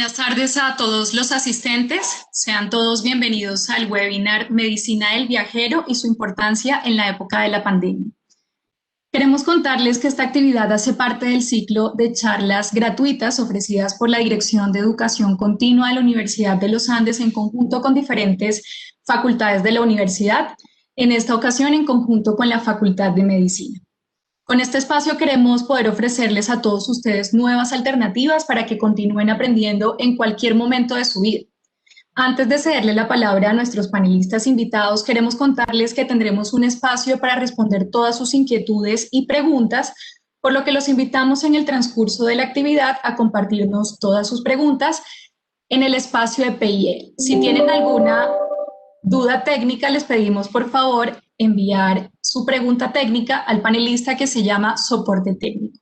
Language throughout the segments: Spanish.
Buenas tardes a todos los asistentes. Sean todos bienvenidos al webinar Medicina del Viajero y su importancia en la época de la pandemia. Queremos contarles que esta actividad hace parte del ciclo de charlas gratuitas ofrecidas por la Dirección de Educación Continua de la Universidad de los Andes en conjunto con diferentes facultades de la universidad, en esta ocasión en conjunto con la Facultad de Medicina. Con este espacio queremos poder ofrecerles a todos ustedes nuevas alternativas para que continúen aprendiendo en cualquier momento de su vida. Antes de cederle la palabra a nuestros panelistas invitados, queremos contarles que tendremos un espacio para responder todas sus inquietudes y preguntas, por lo que los invitamos en el transcurso de la actividad a compartirnos todas sus preguntas en el espacio de PIL. Si tienen alguna duda técnica, les pedimos por favor enviar su pregunta técnica al panelista que se llama Soporte Técnico.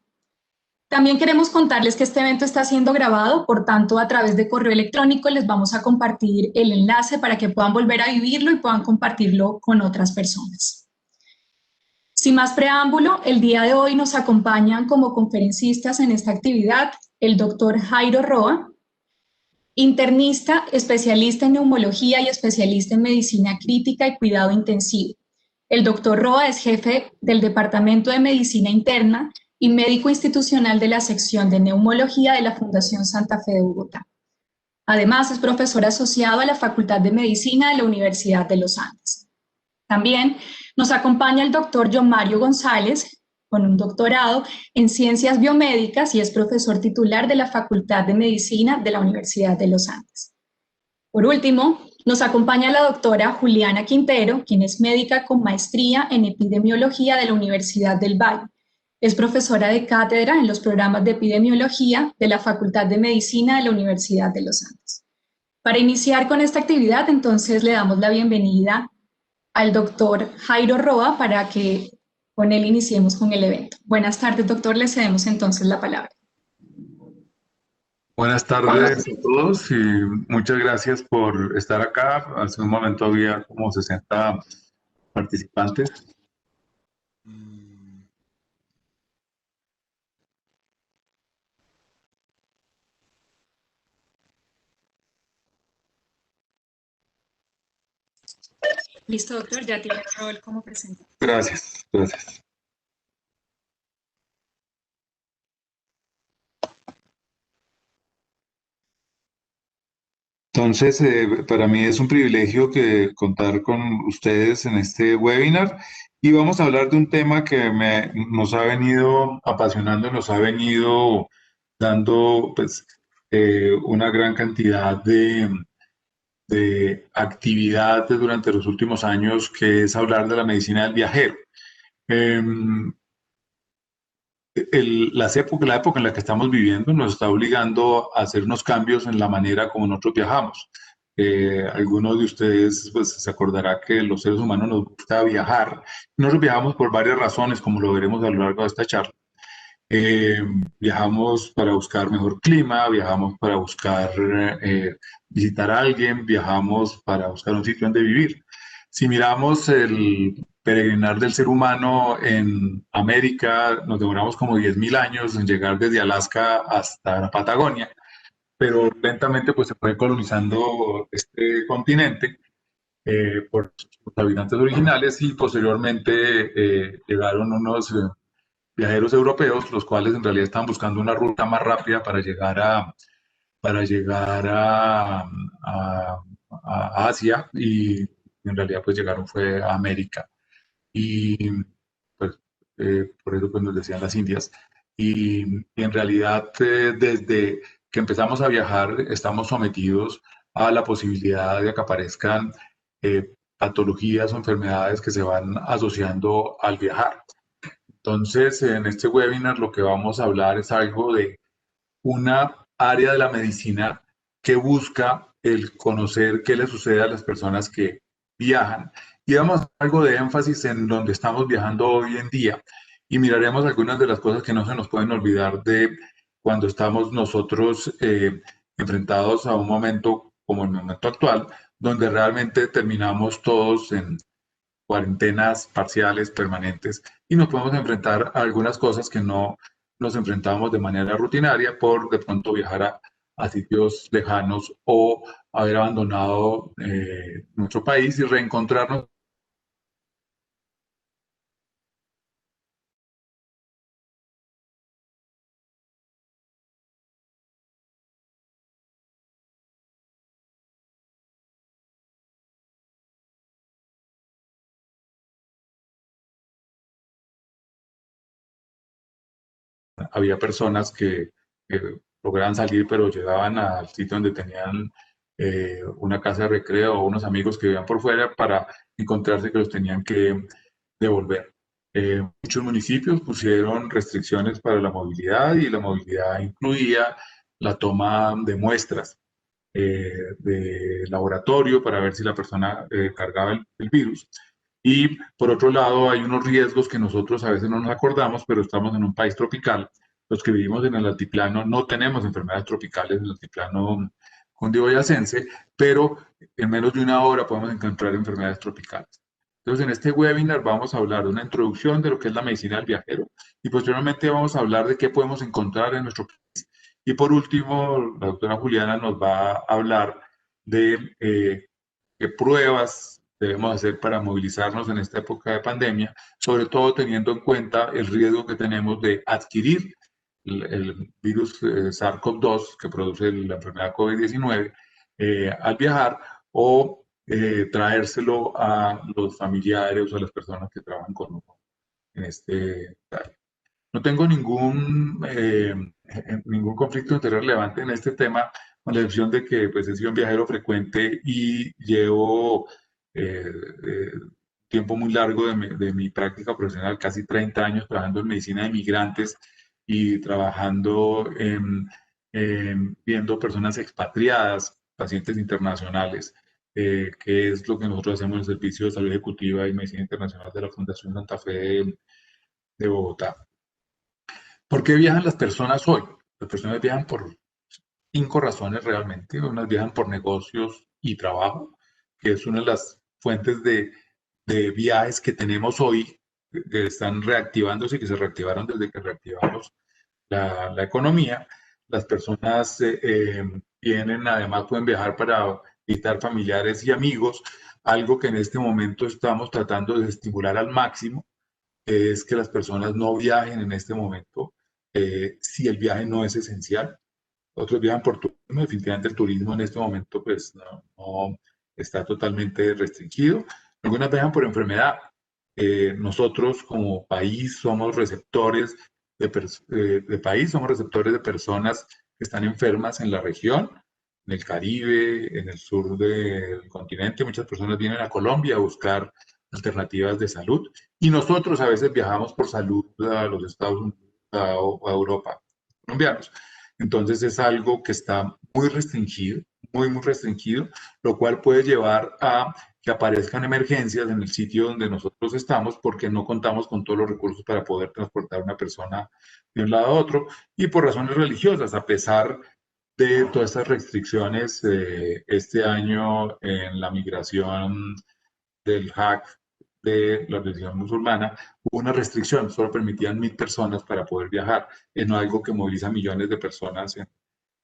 También queremos contarles que este evento está siendo grabado, por tanto, a través de correo electrónico les vamos a compartir el enlace para que puedan volver a vivirlo y puedan compartirlo con otras personas. Sin más preámbulo, el día de hoy nos acompañan como conferencistas en esta actividad el doctor Jairo Roa, internista, especialista en neumología y especialista en medicina crítica y cuidado intensivo. El doctor Roa es jefe del Departamento de Medicina Interna y médico institucional de la sección de neumología de la Fundación Santa Fe de Bogotá. Además, es profesor asociado a la Facultad de Medicina de la Universidad de los Andes. También nos acompaña el doctor John Mario González, con un doctorado en Ciencias Biomédicas y es profesor titular de la Facultad de Medicina de la Universidad de los Andes. Por último, nos acompaña la doctora Juliana Quintero, quien es médica con maestría en epidemiología de la Universidad del Valle. Es profesora de cátedra en los programas de epidemiología de la Facultad de Medicina de la Universidad de los Andes. Para iniciar con esta actividad, entonces le damos la bienvenida al doctor Jairo Roa para que con él iniciemos con el evento. Buenas tardes, doctor, le cedemos entonces la palabra. Buenas tardes a todos y muchas gracias por estar acá. Hace un momento había como 60 participantes. Listo, doctor, ya tiene el rol como presentador. Gracias, gracias. Entonces, para mí es un privilegio contar con ustedes en este webinar y vamos a hablar de un tema que nos ha venido apasionando, nos ha venido dando pues, una gran cantidad de actividades durante los últimos años, que es hablar de la medicina del viajero. La época en la que estamos viviendo nos está obligando a hacer unos cambios en la manera como nosotros viajamos. Algunos de ustedes pues, se acordará que los seres humanos nos gusta viajar. Nosotros viajamos por varias razones, como lo veremos a lo largo de esta charla. Viajamos para buscar mejor clima, viajamos para buscar visitar a alguien, viajamos para buscar un sitio donde vivir. Si miramos el peregrinar del ser humano en América, nos demoramos como 10.000 años en llegar desde Alaska hasta la Patagonia, pero lentamente pues, se fue colonizando este continente por los habitantes originales y posteriormente llegaron unos viajeros europeos, los cuales en realidad estaban buscando una ruta más rápida para llegar a Asia, y en realidad pues llegaron fue a América. Y pues por eso pues nos decían las Indias. Y en realidad desde que empezamos a viajar estamos sometidos a la posibilidad de que aparezcan patologías o enfermedades que se van asociando al viajar. Entonces, en este webinar lo que vamos a hablar es algo de una área de la medicina que busca el conocer qué le sucede a las personas que viajan. Y vamos a hacer algo de énfasis en donde estamos viajando hoy en día. Y miraremos algunas de las cosas que no se nos pueden olvidar de cuando estamos nosotros enfrentados a un momento como el momento actual, donde realmente terminamos todos en cuarentenas parciales, permanentes, y nos podemos enfrentar a algunas cosas que no nos enfrentamos de manera rutinaria por de pronto viajar a sitios lejanos o haber abandonado nuestro país y reencontrarnos. Había personas que lograban salir, pero llegaban al sitio donde tenían una casa de recreo o unos amigos que vivían por fuera para encontrarse que los tenían que devolver. Muchos municipios pusieron restricciones para la movilidad y la movilidad incluía la toma de muestras de laboratorio para ver si la persona cargaba el virus. Y por otro lado, hay unos riesgos que nosotros a veces no nos acordamos, pero estamos en un país tropical. Los que vivimos en el altiplano no tenemos enfermedades tropicales en el altiplano cundiboyacense, pero en menos de una hora podemos encontrar enfermedades tropicales. Entonces, en este webinar vamos a hablar de una introducción de lo que es la medicina del viajero y posteriormente vamos a hablar de qué podemos encontrar en nuestro país. Y por último, la doctora Juliana nos va a hablar de qué pruebas debemos hacer para movilizarnos en esta época de pandemia, sobre todo teniendo en cuenta el riesgo que tenemos de adquirir el virus SARS-CoV-2 que produce la enfermedad COVID-19 al viajar o traérselo a los familiares o a las personas que trabajan con uno en este área. No tengo ningún conflicto de interés relevante en este tema, con la excepción de que pues, he sido un viajero frecuente y llevo tiempo muy largo de mi práctica profesional, casi 30 años trabajando en medicina de migrantes y trabajando viendo personas expatriadas, pacientes internacionales, que es lo que nosotros hacemos en el Servicio de Salud Ejecutiva y Medicina Internacional de la Fundación Santa Fe de Bogotá. ¿Por qué viajan las personas hoy? Las personas viajan por 5 razones realmente. Unas viajan por negocios y trabajo, que es una de las fuentes de viajes que tenemos hoy, que están reactivándose y que se reactivaron desde que reactivamos la economía. Las personas vienen, además pueden viajar para visitar familiares y amigos, algo que en este momento estamos tratando de estimular al máximo, es que las personas no viajen en este momento si el viaje no es esencial. Otros viajan por turismo, definitivamente el turismo en este momento pues no está totalmente restringido. Algunas viajan por enfermedad. Nosotros como país somos receptores de país, somos receptores de personas que están enfermas en la región, en el Caribe, en el sur del continente. Muchas personas vienen a Colombia a buscar alternativas de salud y nosotros a veces viajamos por salud a los Estados Unidos o a Europa, colombianos. Entonces es algo que está muy restringido, muy restringido, lo cual puede llevar a que aparezcan emergencias en el sitio donde nosotros estamos porque no contamos con todos los recursos para poder transportar a una persona de un lado a otro y por razones religiosas, a pesar de todas estas restricciones este año en la migración del Hajj de la religión musulmana, hubo una restricción, solo permitían 1.000 personas para poder viajar, no algo que moviliza millones de personas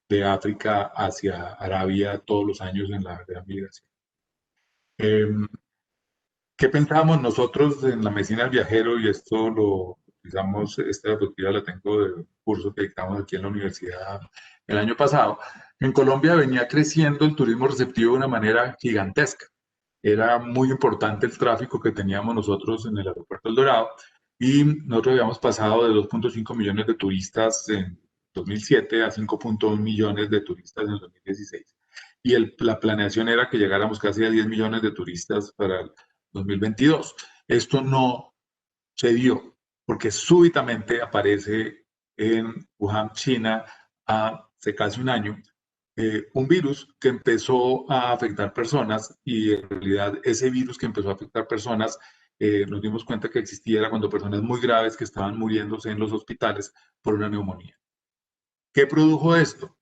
de África hacia Arabia todos los años en la gran migración. ¿Qué pensábamos nosotros en la medicina del viajero? Y esto lo utilizamos, esta perspectiva la tengo de un curso que dictamos aquí en la universidad el año pasado. En Colombia venía creciendo el turismo receptivo de una manera gigantesca. Era muy importante el tráfico que teníamos nosotros en el aeropuerto El Dorado y nosotros habíamos pasado de 2.5 millones de turistas en 2007 a 5.1 millones de turistas en el 2016. Y la planeación era que llegáramos casi a 10 millones de turistas para el 2022. Esto no se dio porque súbitamente aparece en Wuhan, China, hace casi un año, un virus que empezó a afectar personas y en realidad ese virus que empezó a afectar personas nos dimos cuenta que existía cuando personas muy graves que estaban muriéndose en los hospitales por una neumonía. ¿Qué produjo esto?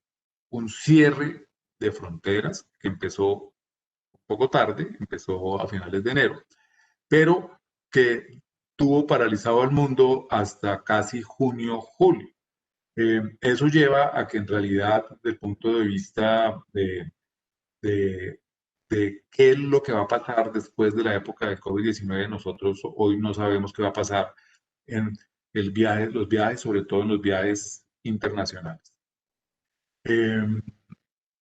Un cierre de fronteras que empezó un poco tarde, empezó a finales de enero, pero que tuvo paralizado al mundo hasta casi junio, julio. Eso lleva a que en realidad, desde el punto de vista de, de qué es lo que va a pasar después de la época de COVID-19, nosotros hoy no sabemos qué va a pasar en los viajes, sobre todo en los viajes internacionales. Eh,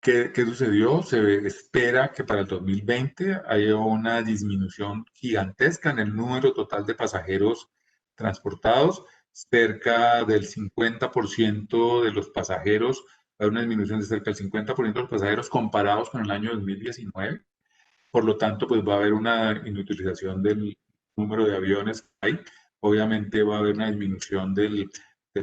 ¿Qué sucedió? Espera que para el 2020 haya una disminución gigantesca en el número total de pasajeros transportados. Cerca del 50% de los pasajeros, hay una disminución de cerca del 50% de los pasajeros comparados con el año 2019. Por lo tanto, pues va a haber una inutilización del número de aviones que hay. Obviamente va a haber una disminución de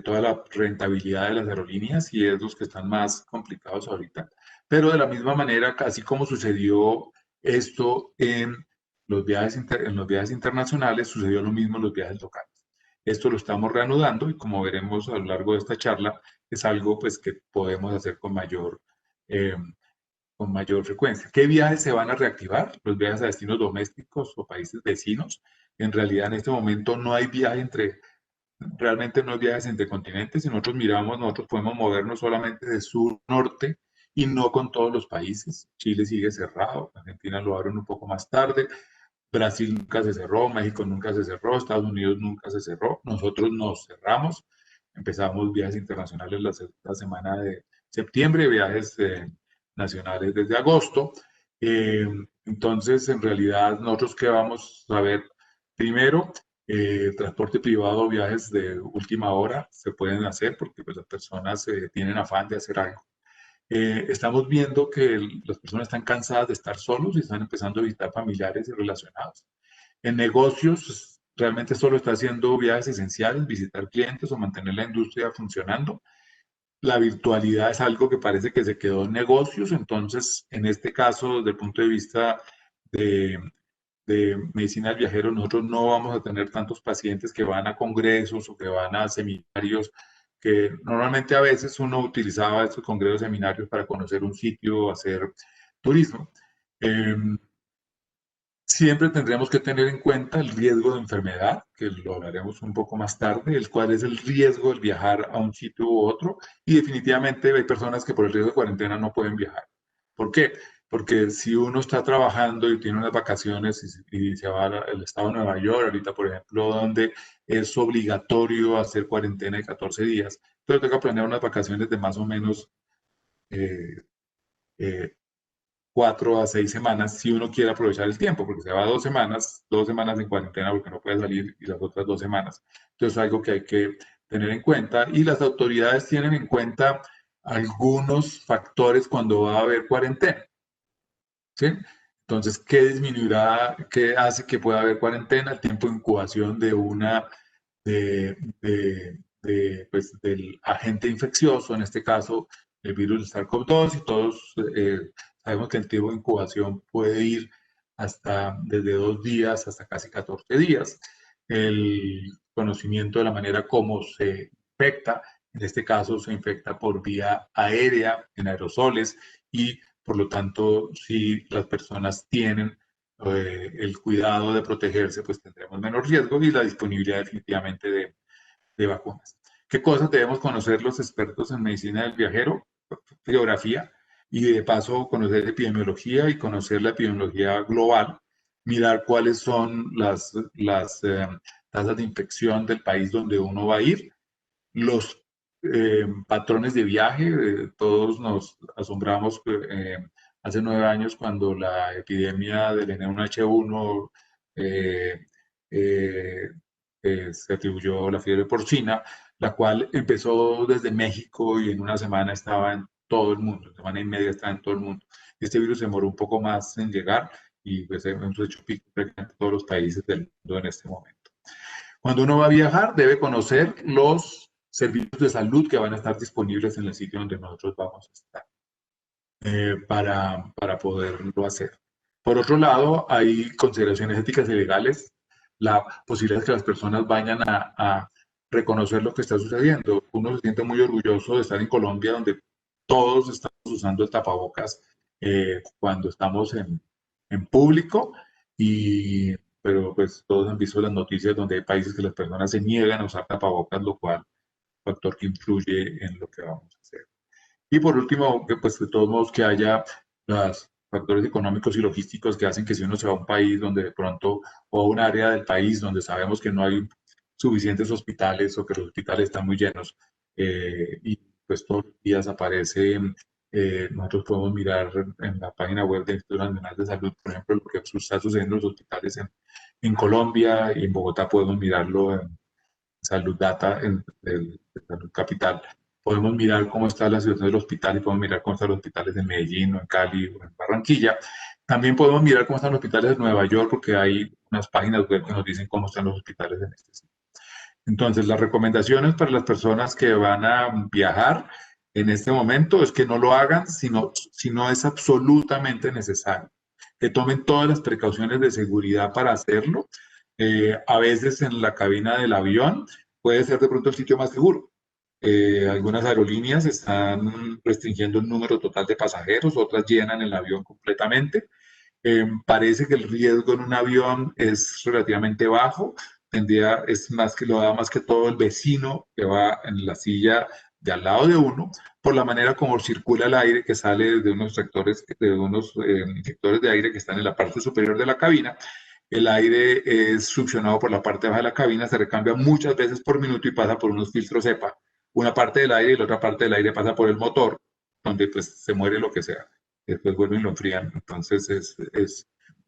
toda la rentabilidad de las aerolíneas y es los que están más complicados ahorita. Pero de la misma manera, así como sucedió esto en en los viajes internacionales, sucedió lo mismo en los viajes locales. Esto lo estamos reanudando y como veremos a lo largo de esta charla, es algo pues que podemos hacer eh, con mayor frecuencia. ¿Qué viajes se van a reactivar? Los viajes a destinos domésticos o países vecinos. En realidad, en este momento no hay realmente no hay viajes entre continentes. Si nosotros miramos, nosotros podemos movernos solamente de sur a norte y no con todos los países. Chile sigue cerrado, Argentina lo abren un poco más tarde, Brasil nunca se cerró, México nunca se cerró, Estados Unidos nunca se cerró. Nosotros nos cerramos, empezamos viajes internacionales la semana de septiembre, viajes nacionales desde agosto. Eh, entonces, en realidad, nosotros qué vamos a ver primero, transporte privado, viajes de última hora se pueden hacer porque pues, las personas tienen afán de hacer algo. Estamos viendo que las personas están cansadas de estar solos y están empezando a visitar familiares y relacionados. En negocios, pues, realmente solo está haciendo viajes esenciales, visitar clientes o mantener la industria funcionando. La virtualidad es algo que parece que se quedó en negocios, entonces, en este caso, desde el punto de vista de, de medicina del viajero, nosotros no vamos a tener tantos pacientes que van a congresos o que van a seminarios, que normalmente a veces uno utilizaba estos congresos, seminarios para conocer un sitio o hacer turismo. Eh, Siempre tendremos que tener en cuenta el riesgo de enfermedad, que lo hablaremos un poco más tarde, el cuál es el riesgo del viajar a un sitio u otro, y definitivamente hay personas que por el riesgo de cuarentena no pueden viajar. ¿Por qué? Porque si uno está trabajando y tiene unas vacaciones y se va al estado de Nueva York, ahorita por ejemplo, donde es obligatorio hacer cuarentena de 14 días, entonces tengo que planear unas vacaciones de más o menos eh, eh, 4 a 6 semanas si uno quiere aprovechar el tiempo, porque se va 2 semanas en cuarentena porque no puede salir y las otras 2 semanas. Entonces es algo que hay que tener en cuenta y las autoridades tienen en cuenta algunos factores cuando va a haber cuarentena. ¿Sí? Entonces, ¿qué disminuirá, qué hace que pueda haber cuarentena? El tiempo de incubación pues, del agente infeccioso, en este caso el virus del SARS-CoV-2, y todos sabemos que el tiempo de incubación puede ir hasta desde 2 días hasta casi 14 días. El conocimiento de la manera como se infecta, en este caso se infecta por vía aérea, en aerosoles, y por lo tanto, si las personas tienen el cuidado de protegerse, pues tendremos menos riesgo y la disponibilidad definitivamente de vacunas. ¿Qué cosas debemos conocer los expertos en medicina del viajero? Geografía y de paso conocer epidemiología y conocer la epidemiología global, mirar cuáles son las tasas de infección del país donde uno va a ir, los patrones de viaje. Todos nos asombramos hace 9 años cuando la epidemia del N1H1 eh, eh, se atribuyó a la fiebre porcina, la cual empezó desde México y en una semana estaba en todo el mundo, en semana y media estaba en todo el mundo. Este virus demoró un poco más en llegar y pues hemos hecho pico en todos los países del mundo en este momento. Cuando uno va a viajar, debe conocer los servicios de salud que van a estar disponibles en el sitio donde nosotros vamos a estar para poderlo hacer. Por otro lado, hay consideraciones éticas y legales, la posibilidad de que las personas vayan a reconocer lo que está sucediendo. Uno se siente muy orgulloso de estar en Colombia, donde todos estamos usando el tapabocas cuando estamos en público, pero pues todos han visto las noticias donde hay países que las personas se niegan a usar tapabocas, lo cual factor que influye en lo que vamos a hacer. Y por último, que pues de todos modos que haya los factores económicos y logísticos que hacen que si uno se va a un país donde de pronto, o a un área del país donde sabemos que no hay suficientes hospitales o que los hospitales están muy llenos, y pues todos los días aparece, nosotros podemos mirar en la página web del Instituto Nacional de Salud, por ejemplo, lo que está sucediendo en los hospitales en Colombia, y en Bogotá podemos mirarlo en Salud Data, en Salud Capital. Podemos mirar cómo está la situación del hospital y podemos mirar cómo están los hospitales en Medellín o en Cali o en Barranquilla. También podemos mirar cómo están los hospitales en Nueva York, porque hay unas páginas web que nos dicen cómo están los hospitales en este sitio. Entonces, las recomendaciones para las personas que van a viajar en este momento es que no lo hagan si no es absolutamente necesario. Que tomen todas las precauciones de seguridad para hacerlo. A veces en la cabina del avión puede ser de pronto el sitio más seguro. Algunas aerolíneas están restringiendo el número total de pasajeros, otras llenan el avión completamente. Parece que el riesgo en un avión es relativamente bajo, es más que lo da más que todo el vecino que va en la silla de al lado de uno, por la manera como circula el aire que sale de unos sectores, de unos inyectores de aire que están en la parte superior de la cabina. El aire es succionado por la parte baja de la cabina, se recambia muchas veces por minuto y pasa por unos filtros EPA. Una parte del aire y la otra parte del aire pasa por el motor, donde pues se muere lo que sea. Después vuelven y lo enfrían. Entonces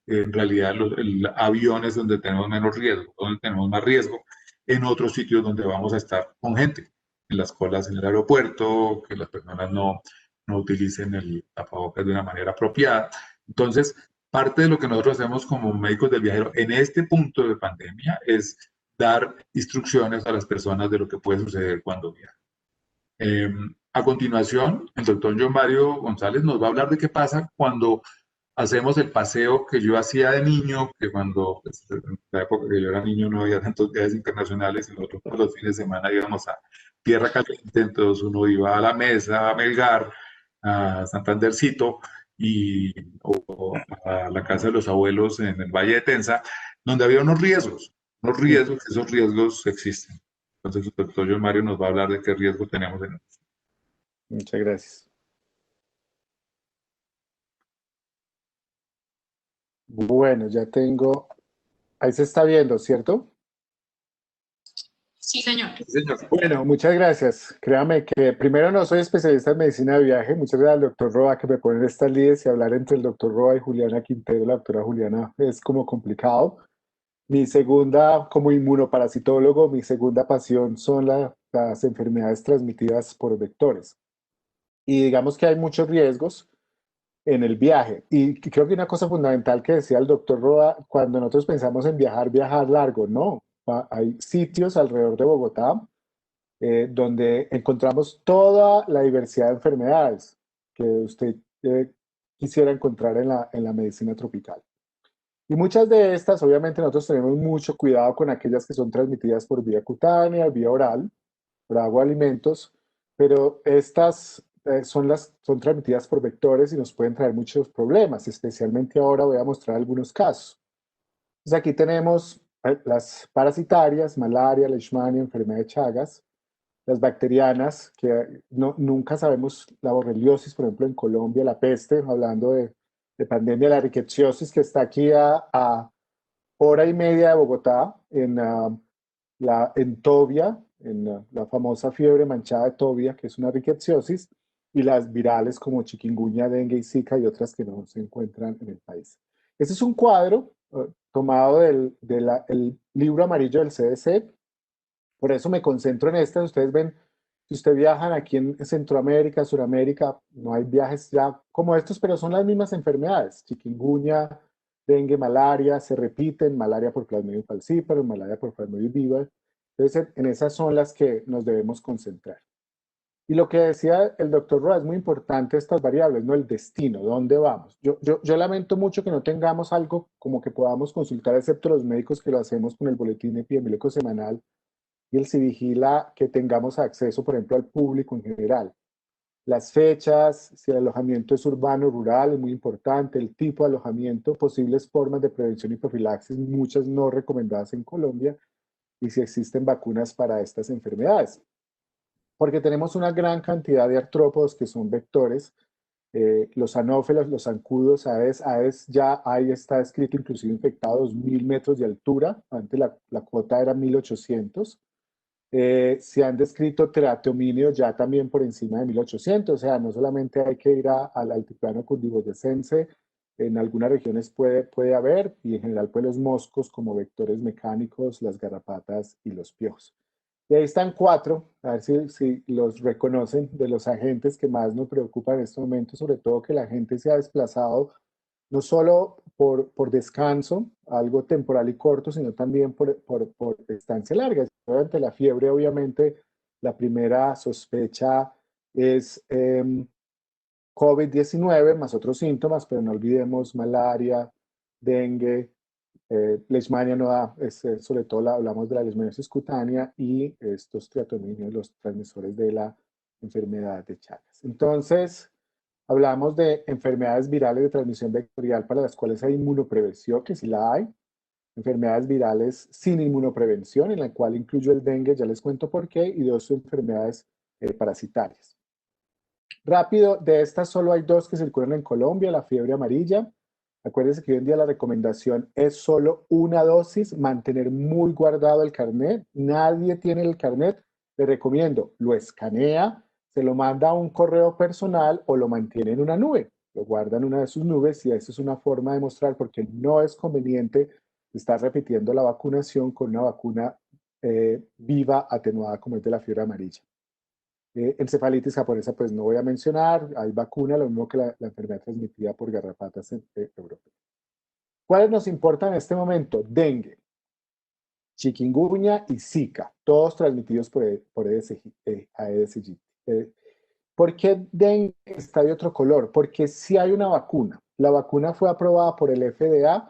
en realidad el avión es donde tenemos menos riesgo, donde tenemos más riesgo. En otros sitios donde vamos a estar con gente, en las colas en el aeropuerto, que las personas no utilicen el tapabocas de una manera apropiada. Entonces, parte de lo que nosotros hacemos como médicos del viajero en este punto de pandemia es dar instrucciones a las personas de lo que puede suceder cuando viajan. A continuación, el doctor John Mario González nos va a hablar de qué pasa cuando hacemos el paseo que yo hacía de niño, que cuando, pues, en la época que yo era niño no había tantos viajes internacionales y nosotros todos los fines de semana íbamos a Tierra Caliente, entonces uno iba a La Mesa, a Melgar, a Santandercito o a la casa de los abuelos en el Valle de Tensa, donde había unos riesgos, esos riesgos existen. Entonces el doctor John Mario nos va a hablar de qué riesgo tenemos en eso. Muchas gracias. Bueno, ya tengo, ahí se está viendo, ¿cierto? Sí, señor. Bueno, muchas gracias. Créame que primero no soy especialista en medicina de viaje. Muchas gracias al doctor Roa que me pone estas líneas y hablar entre el doctor Roa y Juliana Quintero, la doctora Juliana, es como complicado. Mi segunda, como inmunoparasitólogo, mi segunda pasión son las enfermedades transmitidas por vectores. Y digamos que hay muchos riesgos en el viaje. Y creo que una cosa fundamental que decía el doctor Roa, cuando nosotros pensamos en viajar largo, no. Hay sitios alrededor de Bogotá donde encontramos toda la diversidad de enfermedades que usted quisiera encontrar en la medicina tropical. Y muchas de estas, obviamente, nosotros tenemos mucho cuidado con aquellas que son transmitidas por vía cutánea, vía oral, por agua, alimentos, pero estas son transmitidas por vectores y nos pueden traer muchos problemas, especialmente ahora voy a mostrar algunos casos. Entonces aquí tenemos las parasitarias, malaria, leishmania, enfermedad de Chagas, las bacterianas, que nunca sabemos, la borreliosis, por ejemplo, en Colombia, la peste, hablando de pandemia, la rickettsiosis, que está aquí a hora y media de Bogotá, en Tobia, la famosa fiebre manchada de Tobia, que es una rickettsiosis, y las virales como chikungunya, dengue y zika y otras que no se encuentran en el país. Este es un cuadro tomado del libro amarillo del CDC. Por eso me concentro en esta. Ustedes ven, si ustedes viajan aquí en Centroamérica, Suramérica, no hay viajes ya como estos, pero son las mismas enfermedades. Chikungunya, dengue, malaria, se repiten, malaria por Plasmodium falciparum, malaria por Plasmodium vivax. Entonces, en esas son las que nos debemos concentrar. Y lo que decía el doctor Roa, es muy importante estas variables, ¿no? El destino, ¿dónde vamos? Yo lamento mucho que no tengamos algo como que podamos consultar, excepto los médicos que lo hacemos con el boletín epidemiológico semanal y el Civigila, que tengamos acceso, por ejemplo, al público en general. Las fechas, si el alojamiento es urbano o rural, es muy importante, el tipo de alojamiento, posibles formas de prevención y profilaxis, muchas no recomendadas en Colombia, y si existen vacunas para estas enfermedades. porque tenemos una gran cantidad de artrópodos que son vectores. Los anófelos, los zancudos, Aedes ya ahí está escrito inclusive infectado a 2000 metros de altura, antes la cuota era 1800. Se han descrito teratomíneos ya también por encima de 1800, o sea, no solamente hay que ir al altiplano cundiboyacense, en algunas regiones puede haber, y en general pues los moscos como vectores mecánicos, las garrapatas y los piojos. Y ahí están 4, a ver si los reconocen, de los agentes que más nos preocupan en este momento, sobre todo que la gente se ha desplazado no solo por descanso, algo temporal y corto, sino también por estancia larga. Durante la fiebre, obviamente, la primera sospecha es COVID-19 más otros síntomas, pero no olvidemos malaria, dengue, leishmania no da, sobre todo hablamos de la leishmaniasis cutánea y estos triatominios, los transmisores de la enfermedad de Chagas. Entonces, hablamos de enfermedades virales de transmisión vectorial para las cuales hay inmunoprevención, que sí la hay. Enfermedades virales sin inmunoprevención, en la cual incluyo el dengue, ya les cuento por qué, y 2 enfermedades parasitarias. Rápido, de estas solo hay 2 que circulan en Colombia, la fiebre amarilla. Acuérdense que hoy en día la recomendación es solo una dosis, mantener muy guardado el carnet. Nadie tiene el carnet, le recomiendo, lo escanea, se lo manda a un correo personal o lo mantiene en una nube. Lo guarda en una de sus nubes y esa es una forma de mostrar porque no es conveniente estar repitiendo la vacunación con una vacuna viva atenuada como es de la fiebre amarilla. Encefalitis japonesa, pues no voy a mencionar, hay vacuna, lo mismo que la enfermedad transmitida por garrapatas europeas. ¿Cuáles nos importan en este momento? Dengue, chikungunya y Zika, todos transmitidos por Aedes aegypti. ¿Por qué dengue está de otro color? Porque sí hay una vacuna. La vacuna fue aprobada por el FDA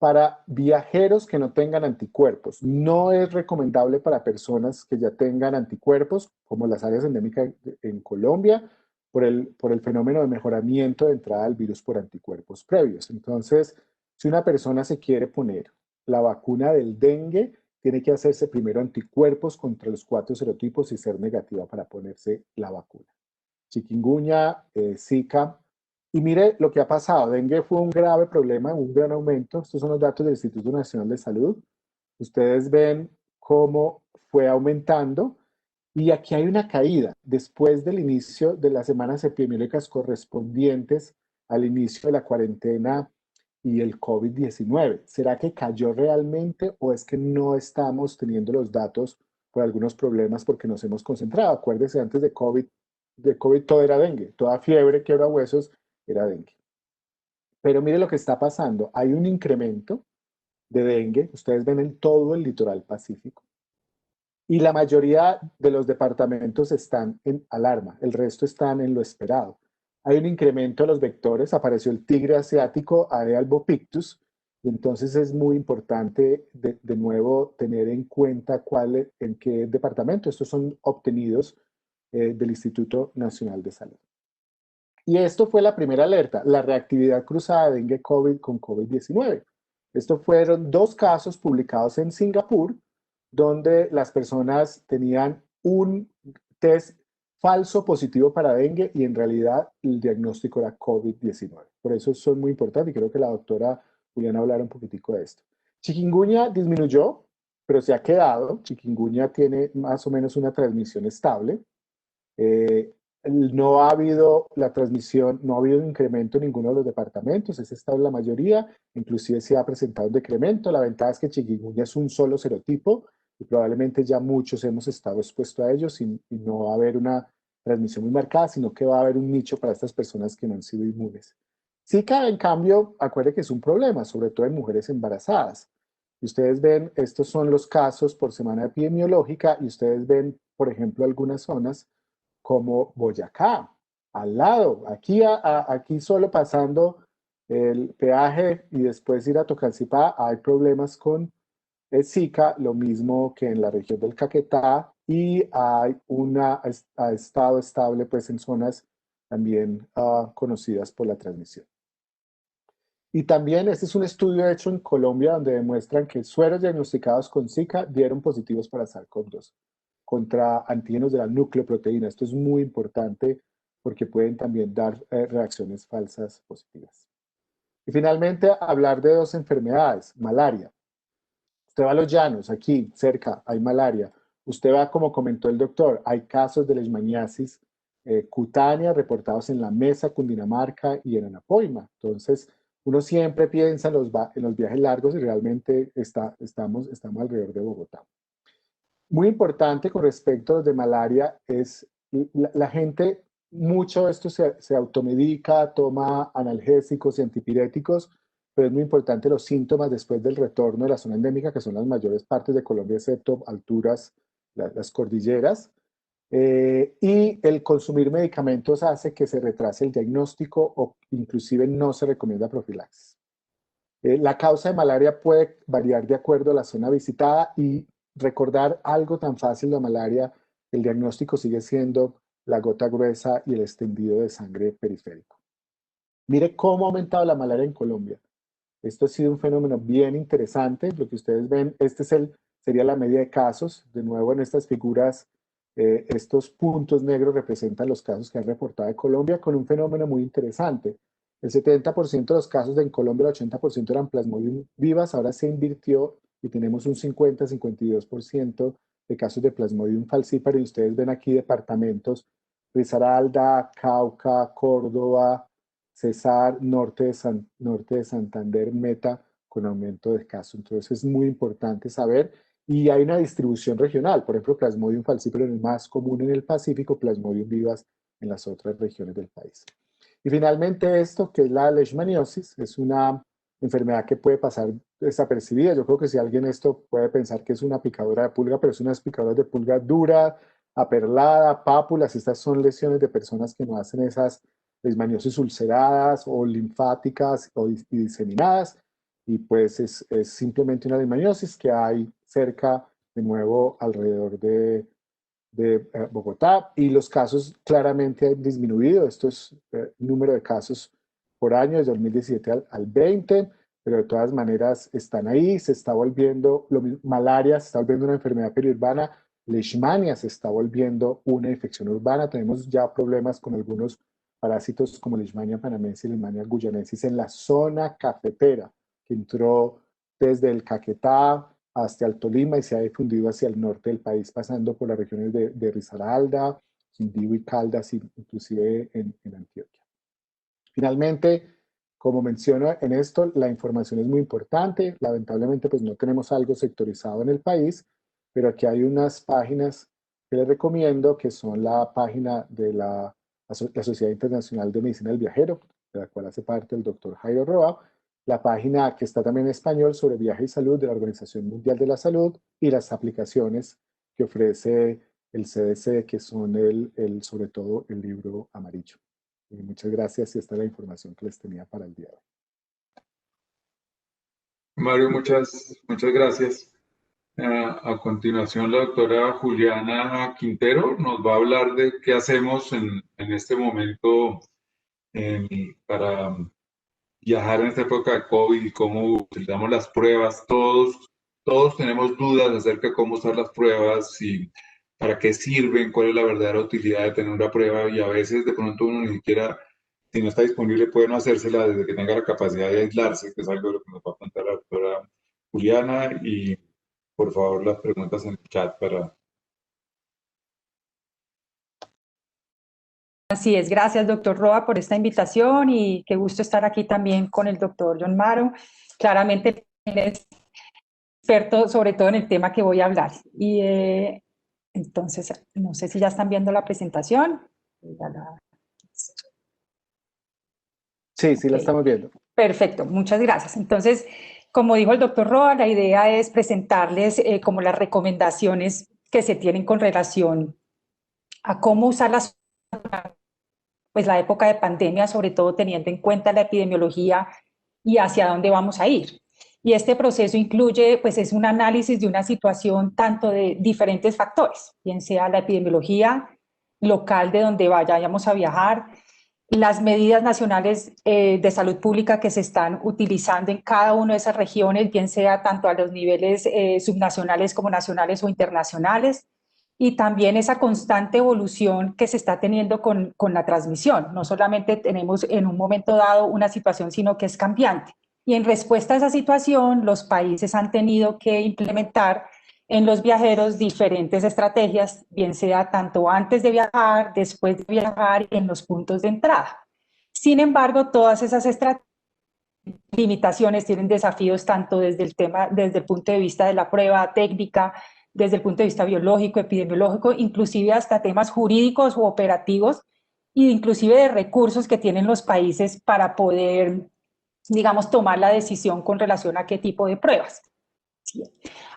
para viajeros que no tengan anticuerpos. No es recomendable para personas que ya tengan anticuerpos, como las áreas endémicas en Colombia, por el fenómeno de mejoramiento de entrada del virus por anticuerpos previos. Entonces, si una persona se quiere poner la vacuna del dengue, tiene que hacerse primero anticuerpos contra los 4 serotipos y ser negativa para ponerse la vacuna. Chikungunya, Zika. Y mire lo que ha pasado. Dengue fue un grave problema, un gran aumento. Estos son los datos del Instituto Nacional de Salud. Ustedes ven cómo fue aumentando. Y aquí hay una caída después del inicio de las semanas epidemiológicas correspondientes al inicio de la cuarentena y el COVID-19. ¿Será que cayó realmente o es que no estamos teniendo los datos por algunos problemas porque nos hemos concentrado? Acuérdese, antes de COVID todo era dengue, toda fiebre, quiebra huesos era dengue. Pero mire lo que está pasando, hay un incremento de dengue, ustedes ven en todo el litoral pacífico, y la mayoría de los departamentos están en alarma, el resto están en lo esperado. Hay un incremento de los vectores, apareció el tigre asiático, Aedes albopictus, y entonces es muy importante de nuevo tener en cuenta en qué departamento. Estos son obtenidos del Instituto Nacional de Salud. Y esto fue la primera alerta, la reactividad cruzada de dengue COVID con COVID-19. Estos fueron 2 casos publicados en Singapur, donde las personas tenían un test falso positivo para dengue y en realidad el diagnóstico era COVID-19. Por eso son muy importantes y creo que la doctora Juliana hablar un poquitico de esto. Chikungunya disminuyó, pero se ha quedado. Chikungunya tiene más o menos una transmisión estable. No ha habido la transmisión, no ha habido un incremento en ninguno de los departamentos, es estable la mayoría, inclusive se ha presentado un decremento. La ventaja es que chikungunya es un solo serotipo y probablemente ya muchos hemos estado expuestos a ellos y no va a haber una transmisión muy marcada, sino que va a haber un nicho para estas personas que no han sido inmunes. Zika, en cambio, acuérdense que es un problema, sobre todo en mujeres embarazadas. Y ustedes ven, estos son los casos por semana epidemiológica y ustedes ven, por ejemplo, algunas zonas como Boyacá, al lado, aquí solo pasando el peaje y después ir a Tocancipá, hay problemas con Zika, lo mismo que en la región del Caquetá, y ha estado estable pues en zonas también conocidas por la transmisión. Y también este es un estudio hecho en Colombia donde demuestran que sueros diagnosticados con Zika dieron positivos para SARS-CoV-2. contra antígenos de la nucleoproteína. Esto es muy importante porque pueden también dar reacciones falsas positivas. Y finalmente, hablar de dos enfermedades. Malaria. Usted va a los llanos, aquí cerca hay malaria. Usted va, como comentó el doctor, hay casos de leishmaniasis cutánea reportados en la Mesa, Cundinamarca y en Anapoima. Entonces, uno siempre piensa en los viajes largos y realmente estamos alrededor de Bogotá. Muy importante con respecto a los de malaria es la gente, mucho de esto se automedica, toma analgésicos y antipiréticos, pero es muy importante los síntomas después del retorno de la zona endémica, que son las mayores partes de Colombia, excepto alturas, las cordilleras. Y el consumir medicamentos hace que se retrase el diagnóstico o inclusive no se recomienda profilaxis. La causa de malaria puede variar de acuerdo a la zona visitada y recordar algo tan fácil de malaria, el diagnóstico sigue siendo la gota gruesa y el extendido de sangre periférico. Mire cómo ha aumentado la malaria en Colombia. Esto ha sido un fenómeno bien interesante. Lo que ustedes ven, sería la media de casos. De nuevo, en estas figuras, estos puntos negros representan los casos que han reportado de Colombia con un fenómeno muy interesante. El 70% de los casos en Colombia, el 80% eran plasmodium vivas, ahora se invirtió y tenemos un 50-52% de casos de plasmodium falciparum. Y ustedes ven aquí departamentos: Risaralda, Cauca, Córdoba, Cesar, norte de Santander, Meta, con aumento de casos. Entonces es muy importante saber, y hay una distribución regional. Por ejemplo, Plasmodium falciparum es más común en el Pacífico, Plasmodium vivas en las otras regiones del país. Y finalmente esto, que es la leishmaniosis, es una enfermedad que puede pasar desapercibida. Yo creo que si alguien esto puede pensar que es una picadura de pulga, pero es una picadura de pulga dura, aperlada, pápulas. Estas son lesiones de personas que no hacen esas leishmaniosis ulceradas o linfáticas y diseminadas, y pues es simplemente una leishmaniosis que hay cerca, de nuevo, alrededor de Bogotá, y los casos claramente han disminuido. Esto es número de casos por año desde 2017 al 20, pero de todas maneras están ahí. Se está volviendo, malaria se está volviendo una enfermedad periurbana, leishmania se está volviendo una infección urbana. Tenemos ya problemas con algunos parásitos como Leishmania panamense y Leishmania guyanensis en la zona cafetera, que entró desde el Caquetá hasta el Tolima y se ha difundido hacia el norte del país, pasando por las regiones de Risaralda, Quindío y Caldas, inclusive en Antioquia. Finalmente, como menciono en esto, la información es muy importante. Lamentablemente, pues no tenemos algo sectorizado en el país, pero aquí hay unas páginas que les recomiendo, que son la página de la Sociedad Internacional de Medicina del Viajero, de la cual hace parte el doctor Jairo Roa, la página que está también en español sobre viaje y salud de la Organización Mundial de la Salud, y las aplicaciones que ofrece el CDC, que son sobre todo el libro amarillo. Muchas gracias, y esta es la información que les tenía para el día de hoy. Mario, muchas gracias. A continuación, la doctora Juliana Quintero nos va a hablar de qué hacemos en este momento para viajar en esta época de COVID y cómo utilizamos las pruebas. Todos tenemos dudas acerca de cómo usar las pruebas y para qué sirven, cuál es la verdadera utilidad de tener una prueba, y a veces de pronto uno ni siquiera, si no está disponible, puede no hacérsela desde que tenga la capacidad de aislarse, que es algo de lo que nos va a contar la doctora Juliana. Y por favor, las preguntas en el chat para... Así es, gracias doctor Roa por esta invitación, y qué gusto estar aquí también con el doctor John Maro. Claramente es experto sobre todo en el tema que voy a hablar. Y entonces, no sé si ya están viendo la presentación. Sí, la estamos viendo. Perfecto, muchas gracias. Entonces, como dijo el doctor Roa, la idea es presentarles como las recomendaciones que se tienen con relación a cómo usar la época de pandemia, sobre todo teniendo en cuenta la epidemiología y hacia dónde vamos a ir. Y este proceso incluye, pues es un análisis de una situación tanto de diferentes factores, bien sea la epidemiología local de donde vayamos a viajar, las medidas nacionales de salud pública que se están utilizando en cada una de esas regiones, bien sea tanto a los niveles subnacionales como nacionales o internacionales, y también esa constante evolución que se está teniendo con la transmisión. No solamente tenemos en un momento dado una situación, sino que es cambiante. Y en respuesta a esa situación, los países han tenido que implementar en los viajeros diferentes estrategias, bien sea tanto antes de viajar, después de viajar y en los puntos de entrada. Sin embargo, todas esas limitaciones tienen desafíos tanto desde el punto de vista de la prueba técnica, desde el punto de vista biológico, epidemiológico, inclusive hasta temas jurídicos u operativos, e inclusive de recursos que tienen los países para poder, digamos, tomar la decisión con relación a qué tipo de pruebas.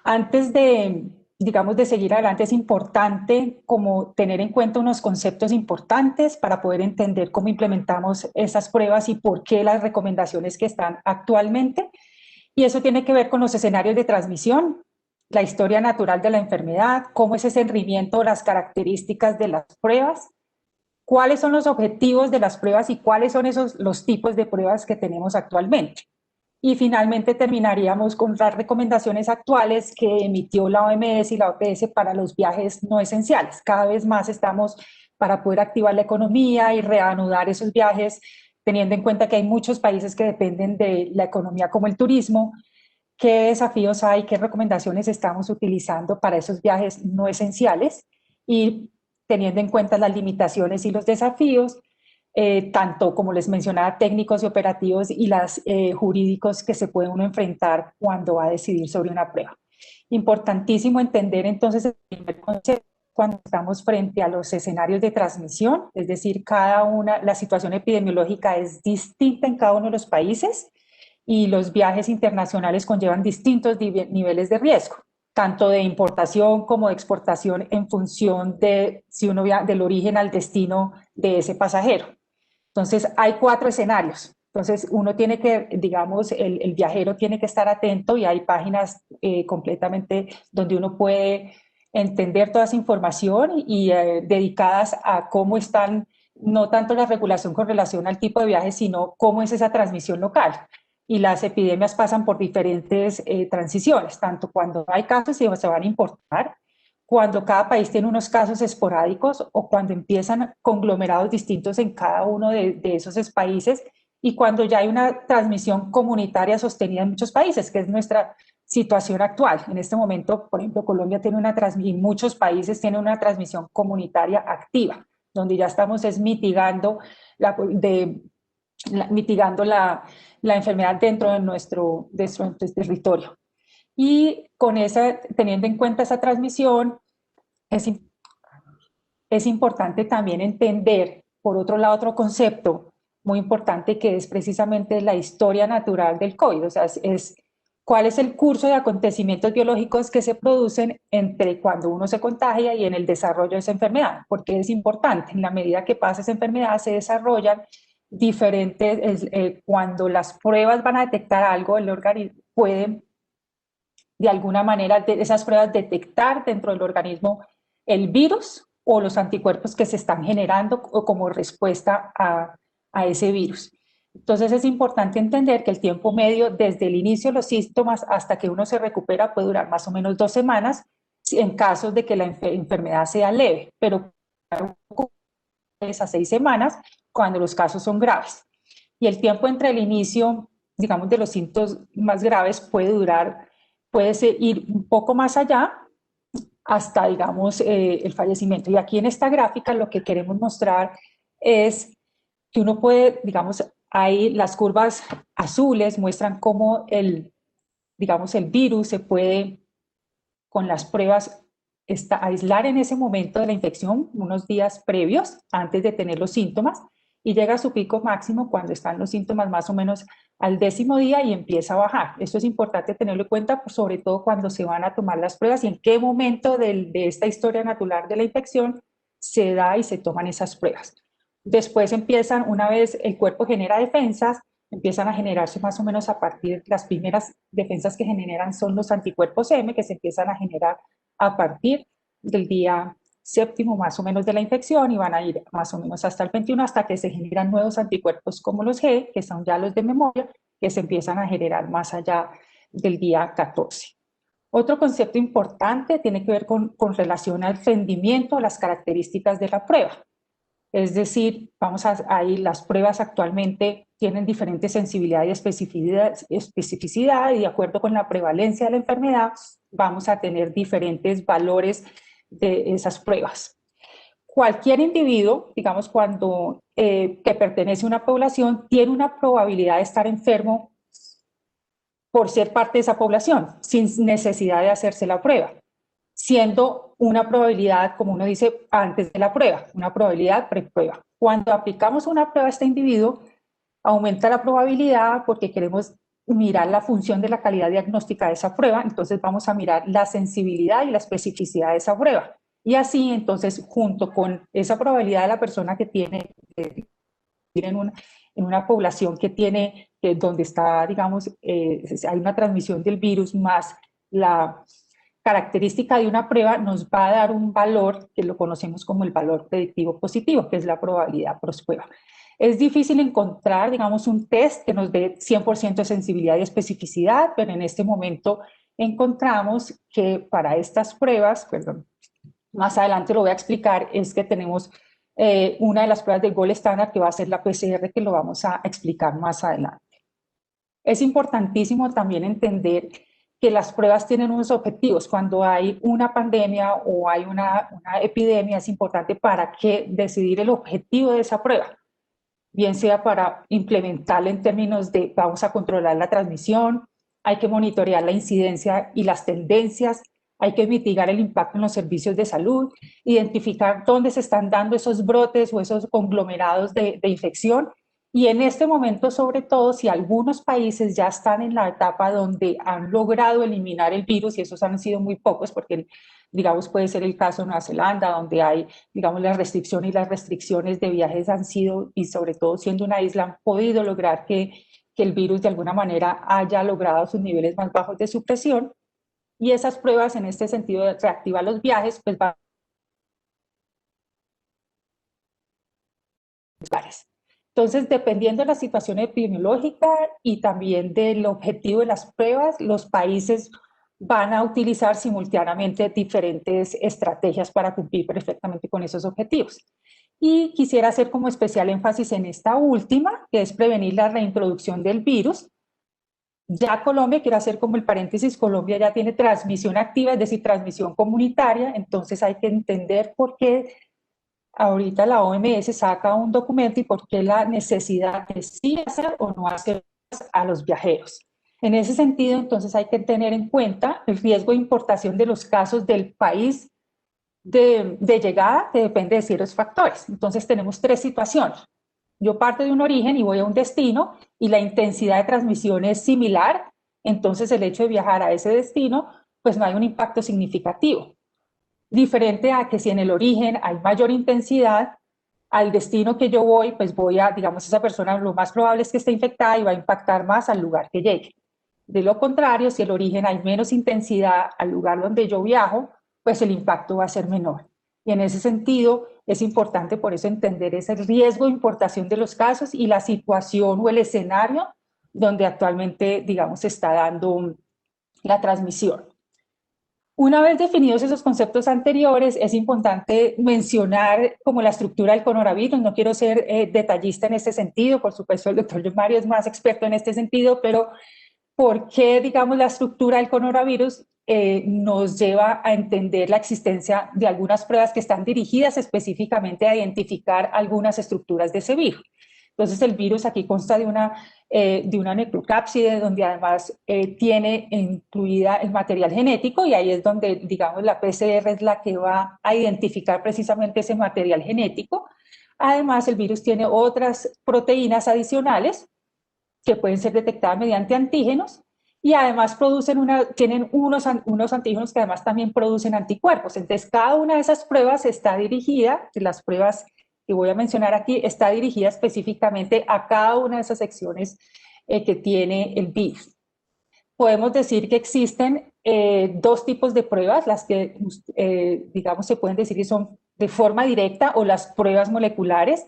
Antes de, digamos, de seguir adelante, es importante como tener en cuenta unos conceptos importantes para poder entender cómo implementamos esas pruebas y por qué las recomendaciones que están actualmente. Y eso tiene que ver con los escenarios de transmisión, la historia natural de la enfermedad, cómo es ese enriquecimiento, las características de las pruebas, cuáles son los objetivos de las pruebas y cuáles son los tipos de pruebas que tenemos actualmente. Y finalmente terminaríamos con las recomendaciones actuales que emitió la OMS y la OPS para los viajes no esenciales. Cada vez más estamos para poder activar la economía y reanudar esos viajes, teniendo en cuenta que hay muchos países que dependen de la economía como el turismo. ¿Qué desafíos hay? ¿Qué recomendaciones estamos utilizando para esos viajes no esenciales? Y teniendo en cuenta las limitaciones y los desafíos, tanto como les mencionaba, técnicos y operativos y las jurídicos que se puede uno enfrentar cuando va a decidir sobre una prueba. Importantísimo entender entonces el primer concepto cuando estamos frente a los escenarios de transmisión, es decir, la situación epidemiológica es distinta en cada uno de los países y los viajes internacionales conllevan distintos niveles de riesgo, tanto de importación como de exportación en función de si uno viaja del origen al destino de ese pasajero. Entonces, hay 4 escenarios. Entonces, uno tiene que, digamos, el viajero tiene que estar atento y hay páginas completamente donde uno puede entender toda esa información y dedicadas a cómo están, no tanto la regulación con relación al tipo de viaje, sino cómo es esa transmisión local. Y las epidemias pasan por diferentes transiciones, tanto cuando hay casos y se van a importar, cuando cada país tiene unos casos esporádicos o cuando empiezan conglomerados distintos en cada uno de esos países y cuando ya hay una transmisión comunitaria sostenida en muchos países, que es nuestra situación actual. En este momento, por ejemplo, Colombia tiene una transmisión, y muchos países tienen una transmisión comunitaria activa, donde ya estamos mitigando la enfermedad dentro de nuestro territorio. Y con teniendo en cuenta esa transmisión, es importante también entender, por otro lado, otro concepto muy importante que es precisamente la historia natural del COVID, o sea, cuál es el curso de acontecimientos biológicos que se producen entre cuando uno se contagia y en el desarrollo de esa enfermedad, porque es importante, en la medida que pasa esa enfermedad se desarrollan diferentes, cuando las pruebas van a detectar algo, el organismo puede de alguna manera esas pruebas detectar dentro del organismo el virus o los anticuerpos que se están generando como respuesta a ese virus. Entonces es importante entender que el tiempo medio desde el inicio de los síntomas hasta que uno se recupera puede durar más o menos 2 semanas en casos de que la enfermedad sea leve, pero a 6 semanas cuando los casos son graves. Y el tiempo entre el inicio, digamos, de los síntomas más graves puede ir un poco más allá hasta, digamos, el fallecimiento. Y aquí en esta gráfica lo que queremos mostrar es que uno puede, digamos, ahí las curvas azules muestran cómo digamos, el virus se puede, con las pruebas, aislar en ese momento de la infección, unos días previos, antes de tener los síntomas, y llega a su pico máximo cuando están los síntomas más o menos al 10º día y empieza a bajar. Esto es importante tenerlo en cuenta, sobre todo cuando se van a tomar las pruebas y en qué momento de esta historia natural de la infección se da y se toman esas pruebas. Después empiezan, una vez el cuerpo genera defensas, empiezan a generarse más o menos a partir, las primeras defensas que generan son los anticuerpos M, que se empiezan a generar a partir del día 7º más o menos de la infección y van a ir más o menos hasta el 21 hasta que se generan nuevos anticuerpos como los G, que son ya los de memoria, que se empiezan a generar más allá del día 14. Otro concepto importante tiene que ver con relación al rendimiento, a las características de la prueba. Es decir, ahí las pruebas actualmente tienen diferentes sensibilidad y especificidad, y de acuerdo con la prevalencia de la enfermedad vamos a tener diferentes valores de esas pruebas. Cualquier individuo, digamos, que pertenece a una población, tiene una probabilidad de estar enfermo por ser parte de esa población, sin necesidad de hacerse la prueba, siendo una probabilidad, como uno dice, antes de la prueba, una probabilidad preprueba. Cuando aplicamos una prueba a este individuo, aumenta la probabilidad porque queremos mirar la función de la calidad diagnóstica de esa prueba, entonces vamos a mirar la sensibilidad y la especificidad de esa prueba. Y así, entonces, junto con esa probabilidad de la persona que tiene en una población donde está, digamos, hay una transmisión del virus, más la característica de una prueba, nos va a dar un valor que lo conocemos como el valor predictivo positivo, que es la probabilidad post-prueba. Es difícil encontrar, digamos, un test que nos dé 100% de sensibilidad y especificidad, pero en este momento encontramos que para estas pruebas, perdón, más adelante lo voy a explicar, es que tenemos una de las pruebas del gold estándar que va a ser la PCR, que lo vamos a explicar más adelante. Es importantísimo también entender que las pruebas tienen unos objetivos. Cuando hay una pandemia o hay una epidemia, es importante para qué decidir el objetivo de esa prueba, bien sea para implementarla en términos de vamos a controlar la transmisión, hay que monitorear la incidencia y las tendencias, hay que mitigar el impacto en los servicios de salud, identificar dónde se están dando esos brotes o esos conglomerados de infección. Y en este momento, sobre todo, si algunos países ya están en la etapa donde han logrado eliminar el virus, y esos han sido muy pocos, porque, digamos, puede ser el caso de Nueva Zelanda, donde hay, digamos, las restricciones de viajes han sido, y sobre todo siendo una isla, han podido lograr que el virus de alguna manera haya logrado sus niveles más bajos de supresión. Y esas pruebas, en este sentido de reactivar los viajes, pues van a lugares. Entonces, dependiendo de la situación epidemiológica y también del objetivo de las pruebas, los países van a utilizar simultáneamente diferentes estrategias para cumplir perfectamente con esos objetivos. Y quisiera hacer como especial énfasis en esta última, que es prevenir la reintroducción del virus. Ya Colombia, quiero hacer como el paréntesis, Colombia ya tiene transmisión activa, es decir, transmisión comunitaria, entonces hay que entender por qué ahorita la OMS saca un documento y por qué la necesidad de sí hacer o no hacer a los viajeros. En ese sentido, entonces hay que tener en cuenta el riesgo de importación de los casos del país de llegada, que depende de ciertos factores. Entonces tenemos tres situaciones. Yo parto de un origen y voy a un destino y la intensidad de transmisión es similar, entonces el hecho de viajar a ese destino, pues no hay un impacto significativo. Diferente a que si en el origen hay mayor intensidad, al destino que yo voy, pues voy a, digamos, esa persona lo más probable es que esté infectada y va a impactar más al lugar que llegue. De lo contrario, si el origen hay menos intensidad al lugar donde yo viajo, pues el impacto va a ser menor. Y en ese sentido, es importante por eso entender ese riesgo de importación de los casos y la situación o el escenario donde actualmente, digamos, se está dando la transmisión. Una vez definidos esos conceptos anteriores, es importante mencionar como la estructura del coronavirus. No quiero ser detallista en este sentido, por supuesto el doctor John Mario es más experto en este sentido, pero ¿por qué, digamos, la estructura del coronavirus nos lleva a entender la existencia de algunas pruebas que están dirigidas específicamente a identificar algunas estructuras de ese virus? Entonces el virus aquí consta de una necrocápside donde además tiene incluida el material genético y ahí es donde, digamos, la PCR es la que va a identificar precisamente ese material genético. Además, el virus tiene otras proteínas adicionales que pueden ser detectadas mediante antígenos y además tienen unos antígenos que además también producen anticuerpos. Entonces, cada una de esas pruebas está dirigida, las pruebas que voy a mencionar aquí, está dirigida específicamente a cada una de esas secciones que tiene el virus. Podemos decir que existen dos tipos de pruebas, las que, digamos, se pueden decir que son de forma directa o las pruebas moleculares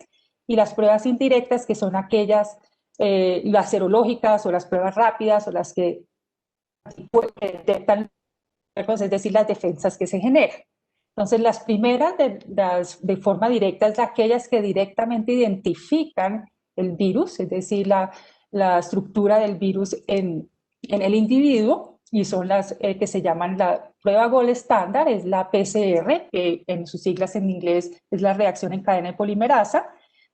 y las pruebas indirectas, que son aquellas, las serológicas o las pruebas rápidas o las que detectan es decir, las defensas que se generan. Entonces, las primeras de forma directa es aquellas que directamente identifican el virus, es decir, la estructura del virus en el individuo, y son las que se llaman la prueba gold estándar, es la PCR, que en sus siglas en inglés es la reacción en cadena de polimerasa.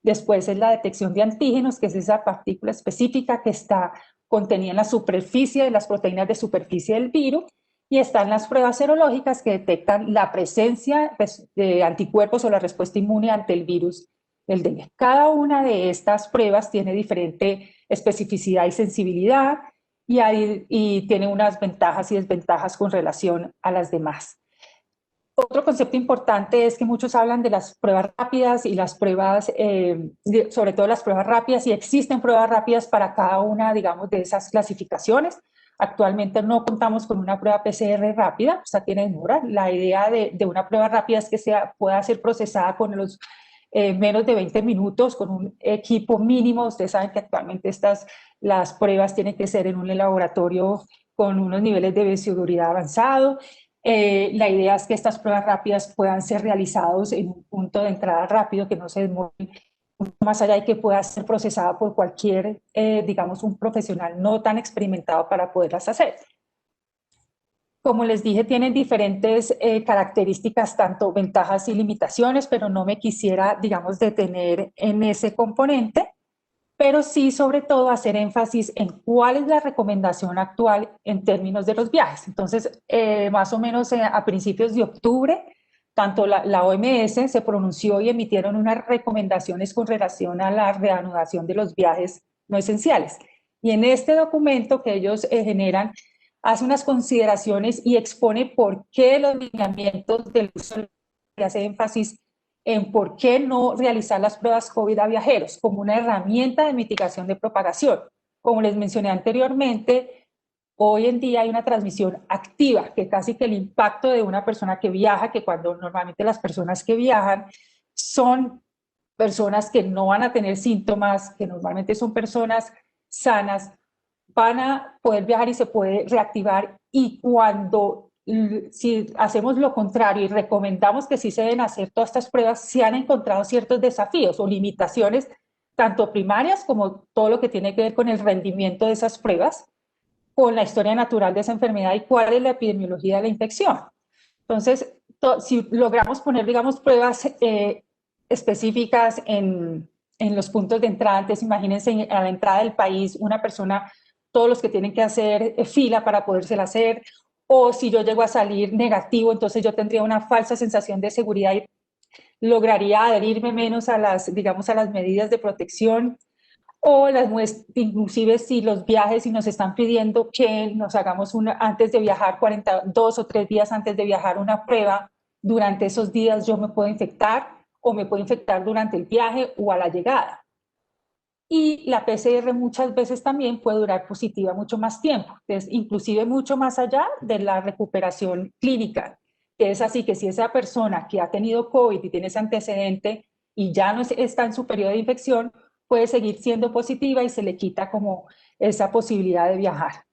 Después es la detección de antígenos, que es esa partícula específica que está contenida en la superficie de las proteínas de superficie del virus. Y están las pruebas serológicas que detectan la presencia de anticuerpos o la respuesta inmune ante el virus del dengue. Cada una de estas pruebas tiene diferente especificidad y sensibilidad y tiene unas ventajas y desventajas con relación a las demás. Otro concepto importante es que muchos hablan de las pruebas rápidas y las pruebas, sobre todo las pruebas rápidas, y existen pruebas rápidas para cada una, digamos, de esas clasificaciones. Actualmente no contamos con una prueba PCR rápida, o sea, tiene demora. La idea de una prueba rápida es que pueda ser procesada con los menos de 20 minutos, con un equipo mínimo. Ustedes saben que actualmente las pruebas tienen que ser en un laboratorio con unos niveles de bioseguridad avanzado. La idea es que estas pruebas rápidas puedan ser realizadas en un punto de entrada rápido, que no se demore más allá de que pueda ser procesada por cualquier, digamos, un profesional no tan experimentado para poderlas hacer. Como les dije, tienen diferentes características, tanto ventajas y limitaciones, pero no me quisiera, digamos, detener en ese componente, pero sí, sobre todo, hacer énfasis en cuál es la recomendación actual en términos de los viajes. Entonces, más o menos a principios de octubre, tanto la OMS se pronunció y emitieron unas recomendaciones con relación a la reanudación de los viajes no esenciales. Y en este documento que ellos generan, hace unas consideraciones y expone por qué los lineamientos del uso, que hace énfasis en por qué no realizar las pruebas COVID a viajeros como una herramienta de mitigación de propagación. Como les mencioné anteriormente, hoy en día hay una transmisión activa, que casi que el impacto de una persona que viaja, que cuando normalmente las personas que viajan son personas que no van a tener síntomas, que normalmente son personas sanas, van a poder viajar y se puede reactivar. Y si hacemos lo contrario y recomendamos que sí se deben hacer todas estas pruebas, se han encontrado ciertos desafíos o limitaciones, tanto primarias como todo lo que tiene que ver con el rendimiento de esas pruebas, con la historia natural de esa enfermedad y cuál es la epidemiología de la infección. Entonces, si logramos poner, digamos, pruebas específicas en los puntos de entrada, entonces imagínense a la entrada del país una persona, todos los que tienen que hacer fila para podérsela hacer, o si yo llego a salir negativo, entonces yo tendría una falsa sensación de seguridad y lograría adherirme menos a digamos, a las medidas de protección, o inclusive si los viajes, si nos están pidiendo que nos hagamos antes de viajar, 42 o 3 días antes de viajar, una prueba, durante esos días yo me puedo infectar o me puedo infectar durante el viaje o a la llegada. Y la PCR muchas veces también puede durar positiva mucho más tiempo, entonces inclusive mucho más allá de la recuperación clínica, que es así que si esa persona que ha tenido COVID y tiene ese antecedente y ya no está en su periodo de infección, puede seguir siendo positiva y se le quita como esa posibilidad de viajar.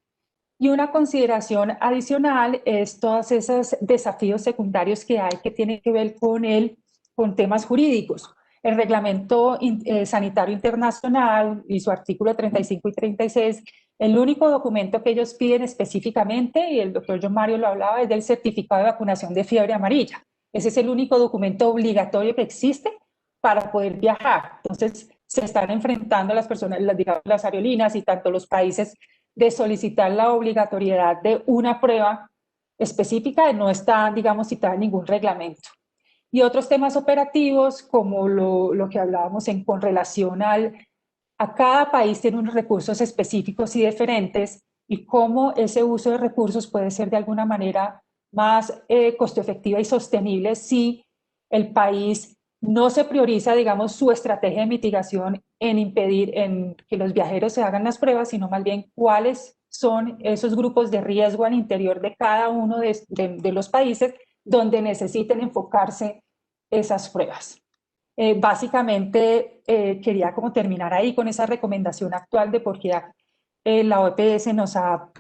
Y una consideración adicional es todos esos desafíos secundarios que hay que tienen que ver con temas jurídicos. El Reglamento Sanitario Internacional y su artículo 35 y 36, el único documento que ellos piden específicamente, y el doctor John Mario lo hablaba, es del certificado de vacunación de fiebre amarilla. Ese es el único documento obligatorio que existe para poder viajar. Entonces, se están enfrentando las personas, digamos, las aerolíneas y tanto los países de solicitar la obligatoriedad de una prueba específica, no está, digamos, citada en ningún reglamento. Y otros temas operativos, como lo que hablábamos con relación a cada país tiene unos recursos específicos y diferentes, y cómo ese uso de recursos puede ser de alguna manera más costo efectiva y sostenible si el país no se prioriza, digamos, su estrategia de mitigación en impedir que los viajeros se hagan las pruebas, sino más bien cuáles son esos grupos de riesgo al interior de cada uno de los países donde necesiten enfocarse esas pruebas. Básicamente quería como terminar ahí con esa recomendación actual de por qué la OPS nos ha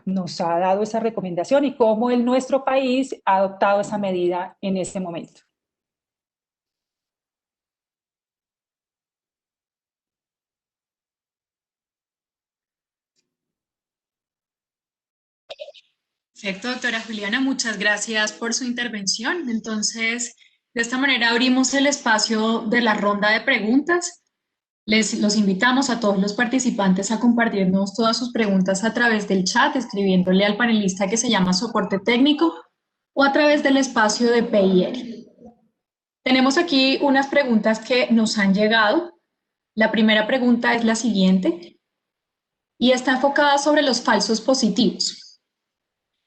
dado esa recomendación y cómo nuestro país ha adoptado esa medida en este momento. Perfecto, doctora Juliana, muchas gracias por su intervención. Entonces, de esta manera abrimos el espacio de la ronda de preguntas. Los invitamos a todos los participantes a compartirnos todas sus preguntas a través del chat, escribiéndole al panelista que se llama soporte técnico o a través del espacio de PIR. Tenemos aquí unas preguntas que nos han llegado. La primera pregunta es la siguiente y está enfocada sobre los falsos positivos.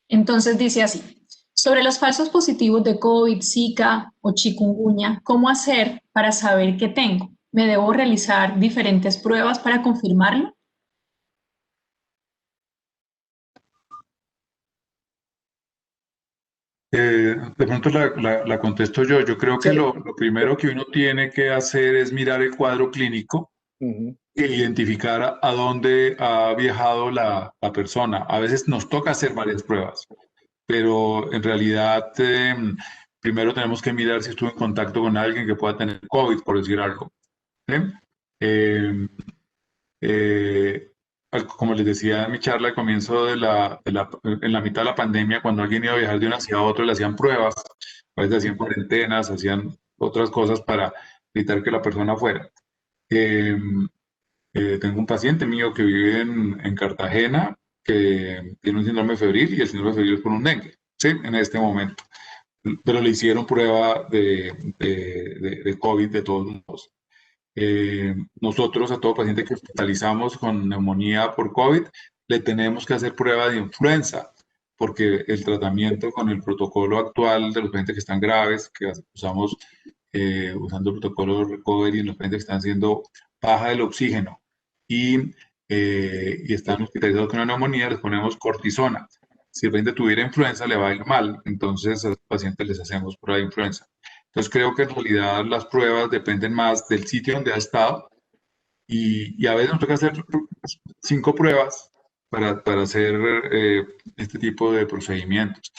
Entonces dice así, sobre los falsos positivos de COVID, Zika o chikungunya, ¿cómo hacer para saber qué tengo? ¿Me debo realizar diferentes pruebas para confirmarlo? De pronto la contesto yo. Yo creo que Sí. lo primero que uno tiene que hacer es mirar el cuadro clínico Ujú. e identificar a dónde ha viajado la persona. A veces nos toca hacer varias pruebas, pero en realidad primero tenemos que mirar si estuvo en contacto con alguien que pueda tener COVID, por decir algo. ¿Sí? Eh, eh, Como les decía en mi charla al comienzo en la mitad de la pandemia, cuando alguien iba a viajar de una ciudad a otra, le hacían pruebas, a veces hacían cuarentenas, hacían otras cosas para evitar que la persona fuera. Eh, Tengo un paciente mío que vive en Cartagena que tiene un síndrome febril y el síndrome febril es por un dengue, ¿sí? En este momento. Pero le hicieron prueba de COVID de todos modos. Nosotros a todo paciente que hospitalizamos con neumonía por COVID le tenemos que hacer prueba de influenza, porque el tratamiento con el protocolo actual de los pacientes que están graves, que usamos usando el protocolo de recovery en los pacientes que están haciendo baja del oxígeno y, y están hospitalizados con una neumonía, les ponemos cortisona. Si el paciente tuviera influenza, le va a ir mal, entonces a los pacientes les hacemos prueba de influenza. Entonces creo que en realidad las pruebas dependen más del sitio donde ha estado y a veces nos toca hacer 5 pruebas para hacer este tipo de procedimientos.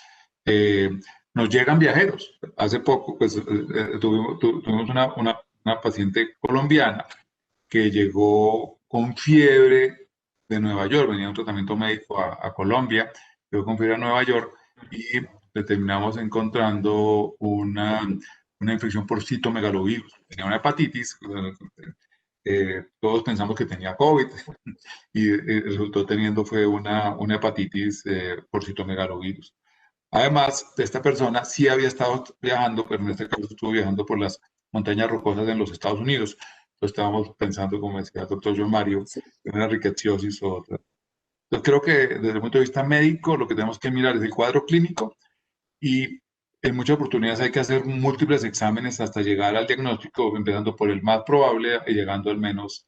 Eh, Nos llegan viajeros. Hace poco pues, tuvimos una paciente colombiana que llegó con fiebre de Nueva York, venía a un tratamiento médico a Colombia, llegó con fiebre a Nueva York y le terminamos encontrando una infección por citomegalovirus. Tenía una hepatitis, todos pensamos que tenía COVID y resultó teniendo fue una hepatitis por citomegalovirus. Además, esta persona sí había estado viajando, pero en este caso estuvo viajando por las montañas rocosas en los Estados Unidos. Entonces estábamos pensando, como decía el doctor John Mario, en una rickettsiosis o otra. Entonces creo que desde el punto de vista médico lo que tenemos que mirar es el cuadro clínico y en muchas oportunidades hay que hacer múltiples exámenes hasta llegar al diagnóstico, empezando por el más probable y llegando al menos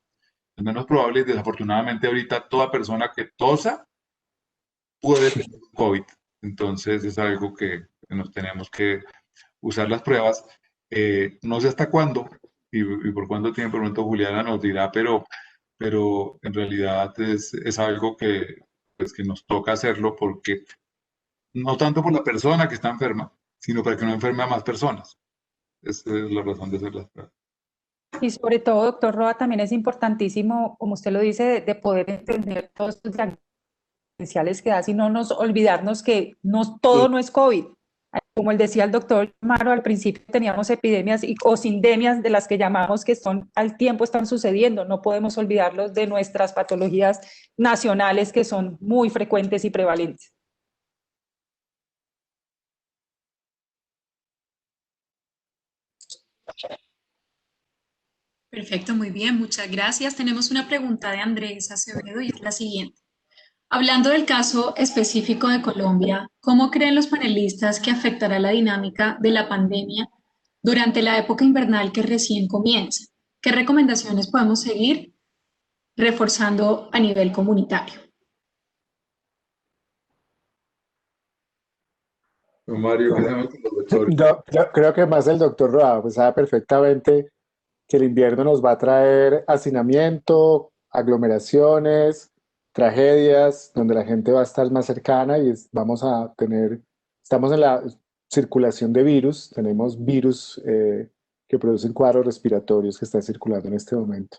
probable. Desafortunadamente ahorita toda persona que tosa puede tener COVID. Entonces es algo que nos tenemos que usar las pruebas. No sé hasta cuándo y por cuánto tiempo, por pronto Juliana nos dirá, pero en realidad es algo que, pues, que nos toca hacerlo porque no tanto por la persona que está enferma, sino para que no enferme a más personas. Esa es la razón de hacer las pruebas. Y sobre todo, doctor Roa, también es importantísimo, como usted lo dice, de poder entender todos los potenciales que da, y no nos olvidarnos que todo no es COVID. Como decía el doctor Maro, al principio teníamos epidemias o sindemias de las que llamamos que al tiempo están sucediendo. No podemos olvidarlos de nuestras patologías nacionales que son muy frecuentes y prevalentes. Perfecto, muy bien, muchas gracias. Tenemos una pregunta de Andrés Acevedo y es la siguiente. Hablando del caso específico de Colombia, ¿cómo creen los panelistas que afectará la dinámica de la pandemia durante la época invernal que recién comienza? ¿Qué recomendaciones podemos seguir reforzando a nivel comunitario? Mario, Yo creo que más el doctor Roa pues, sabe perfectamente que el invierno nos va a traer hacinamiento, aglomeraciones, tragedias, donde la gente va a estar más cercana y estamos en la circulación de virus, tenemos virus que producen cuadros respiratorios que están circulando en este momento.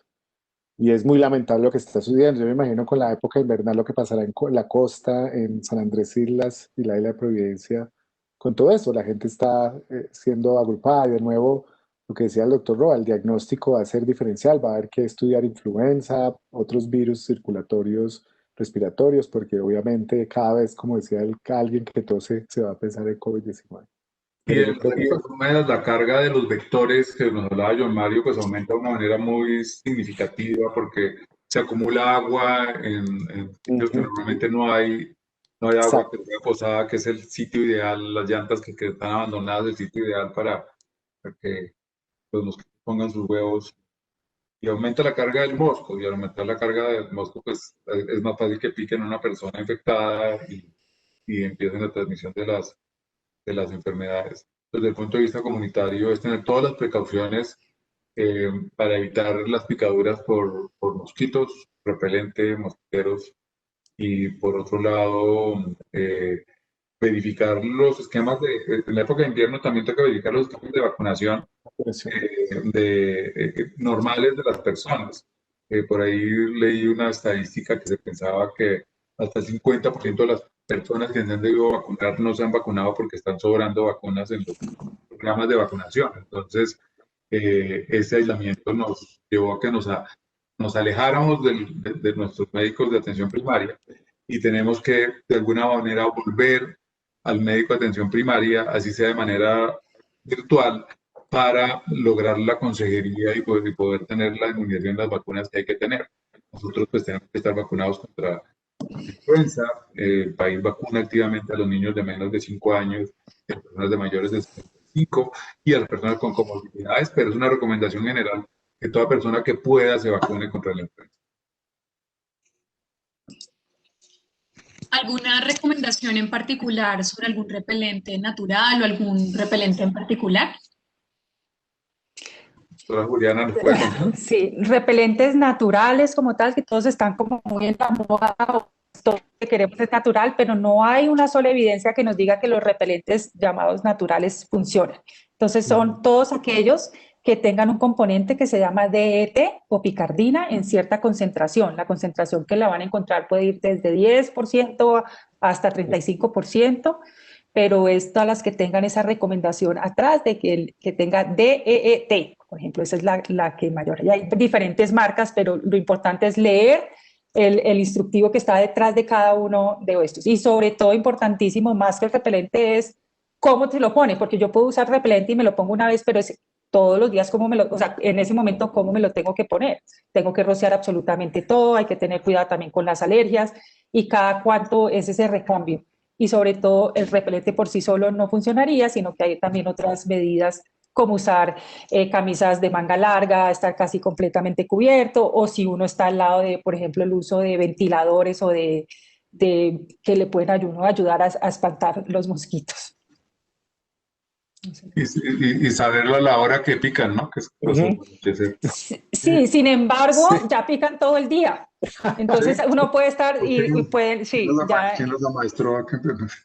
Y es muy lamentable lo que está sucediendo. Yo me imagino con la época invernal lo que pasará en la costa, en San Andrés Islas y la isla de Providencia, con todo eso. La gente está siendo agrupada y de nuevo, lo que decía el doctor Roa, el diagnóstico va a ser diferencial, va a haber que estudiar influenza, otros virus circulatorios, respiratorios, porque obviamente cada vez, como decía alguien que tose, se va a pensar en COVID-19. Y Pero yo de creo que todas maneras, la carga de los vectores que nos hablaba John Mario, pues aumenta de una manera muy significativa porque se acumula agua en sitios que normalmente no hay agua que exacto. sea posada, que es el sitio ideal, las llantas que están abandonadas, el sitio ideal para que los mosquitos pongan sus huevos. Y aumenta la carga del mosco, y al aumentar la carga del mosco, pues es más fácil que piquen a una persona infectada y empiecen la transmisión de las enfermedades. Desde el punto de vista comunitario, es tener todas las precauciones para evitar las picaduras por mosquitos, repelente, mosquiteros, y por otro lado, verificar los esquemas en la época de invierno también toca verificar los esquemas de vacunación normales de las personas. Por ahí leí una estadística que se pensaba que hasta el 50% de las personas que se han debido vacunar no se han vacunado porque están sobrando vacunas en los programas de vacunación. Entonces, ese aislamiento nos llevó a que nos alejáramos de nuestros médicos de atención primaria y tenemos que, de alguna manera, volver al médico de atención primaria, así sea de manera virtual, para lograr la consejería y poder tener la inmunización, las vacunas que hay que tener. Nosotros pues tenemos que estar vacunados contra la influenza. El país vacuna activamente a los niños de menos de 5 años, a las personas de mayores de 65 y a las personas con comorbilidades, pero es una recomendación general que toda persona que pueda se vacune contra la influenza. ¿Alguna recomendación en particular sobre algún repelente natural o algún repelente en particular? Doctora Juliana, ¿nos puede contar? Sí, repelentes naturales como tal, que todos están como muy en la moda, todo lo que queremos es natural, pero no hay una sola evidencia que nos diga que los repelentes llamados naturales funcionan. Entonces son todos aquellos que tengan un componente que se llama DET o picardina en cierta concentración. La concentración que la van a encontrar puede ir desde 10% hasta 35%, pero es todas las que tengan esa recomendación atrás de que tenga DEET, por ejemplo, esa es la que mayor. Y hay diferentes marcas, pero lo importante es leer el instructivo que está detrás de cada uno de estos. Y sobre todo, importantísimo, más que el repelente, es cómo te lo pone, porque yo puedo usar repelente y me lo pongo una vez, pero es todos los días o sea, en ese momento, cómo me lo tengo que poner. Tengo que rociar absolutamente todo, hay que tener cuidado también con las alergias y cada cuánto es ese recambio. Y sobre todo, el repelente por sí solo no funcionaría, sino que hay también otras medidas como usar camisas de manga larga, estar casi completamente cubierto, o si uno está al lado de, por ejemplo, el uso de ventiladores o de que le pueden ayudar a espantar los mosquitos. Y saberlo a la hora que pican, ¿no? Que es Sí, sin embargo, ya pican todo el día. Entonces uno puede estar y pueden, sí, ya. ¿Quién los amaestró?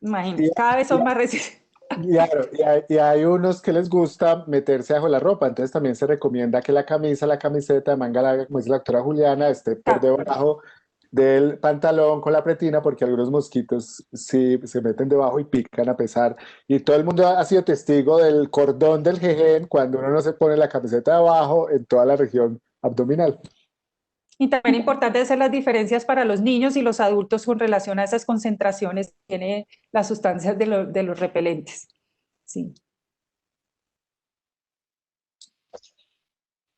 Imagínate, cada vez son más resistentes. Claro, y hay unos que les gusta meterse bajo la ropa, entonces también se recomienda que la camiseta de manga larga, como dice la doctora Juliana, esté por debajo del pantalón con la pretina, porque algunos mosquitos sí se meten debajo y pican a pesar. Y todo el mundo ha sido testigo del cordón del jején cuando uno no se pone la camiseta de abajo en toda la región abdominal. Y también importante hacer las diferencias para los niños y los adultos con relación a esas concentraciones que tienen las sustancias de los repelentes. Sí.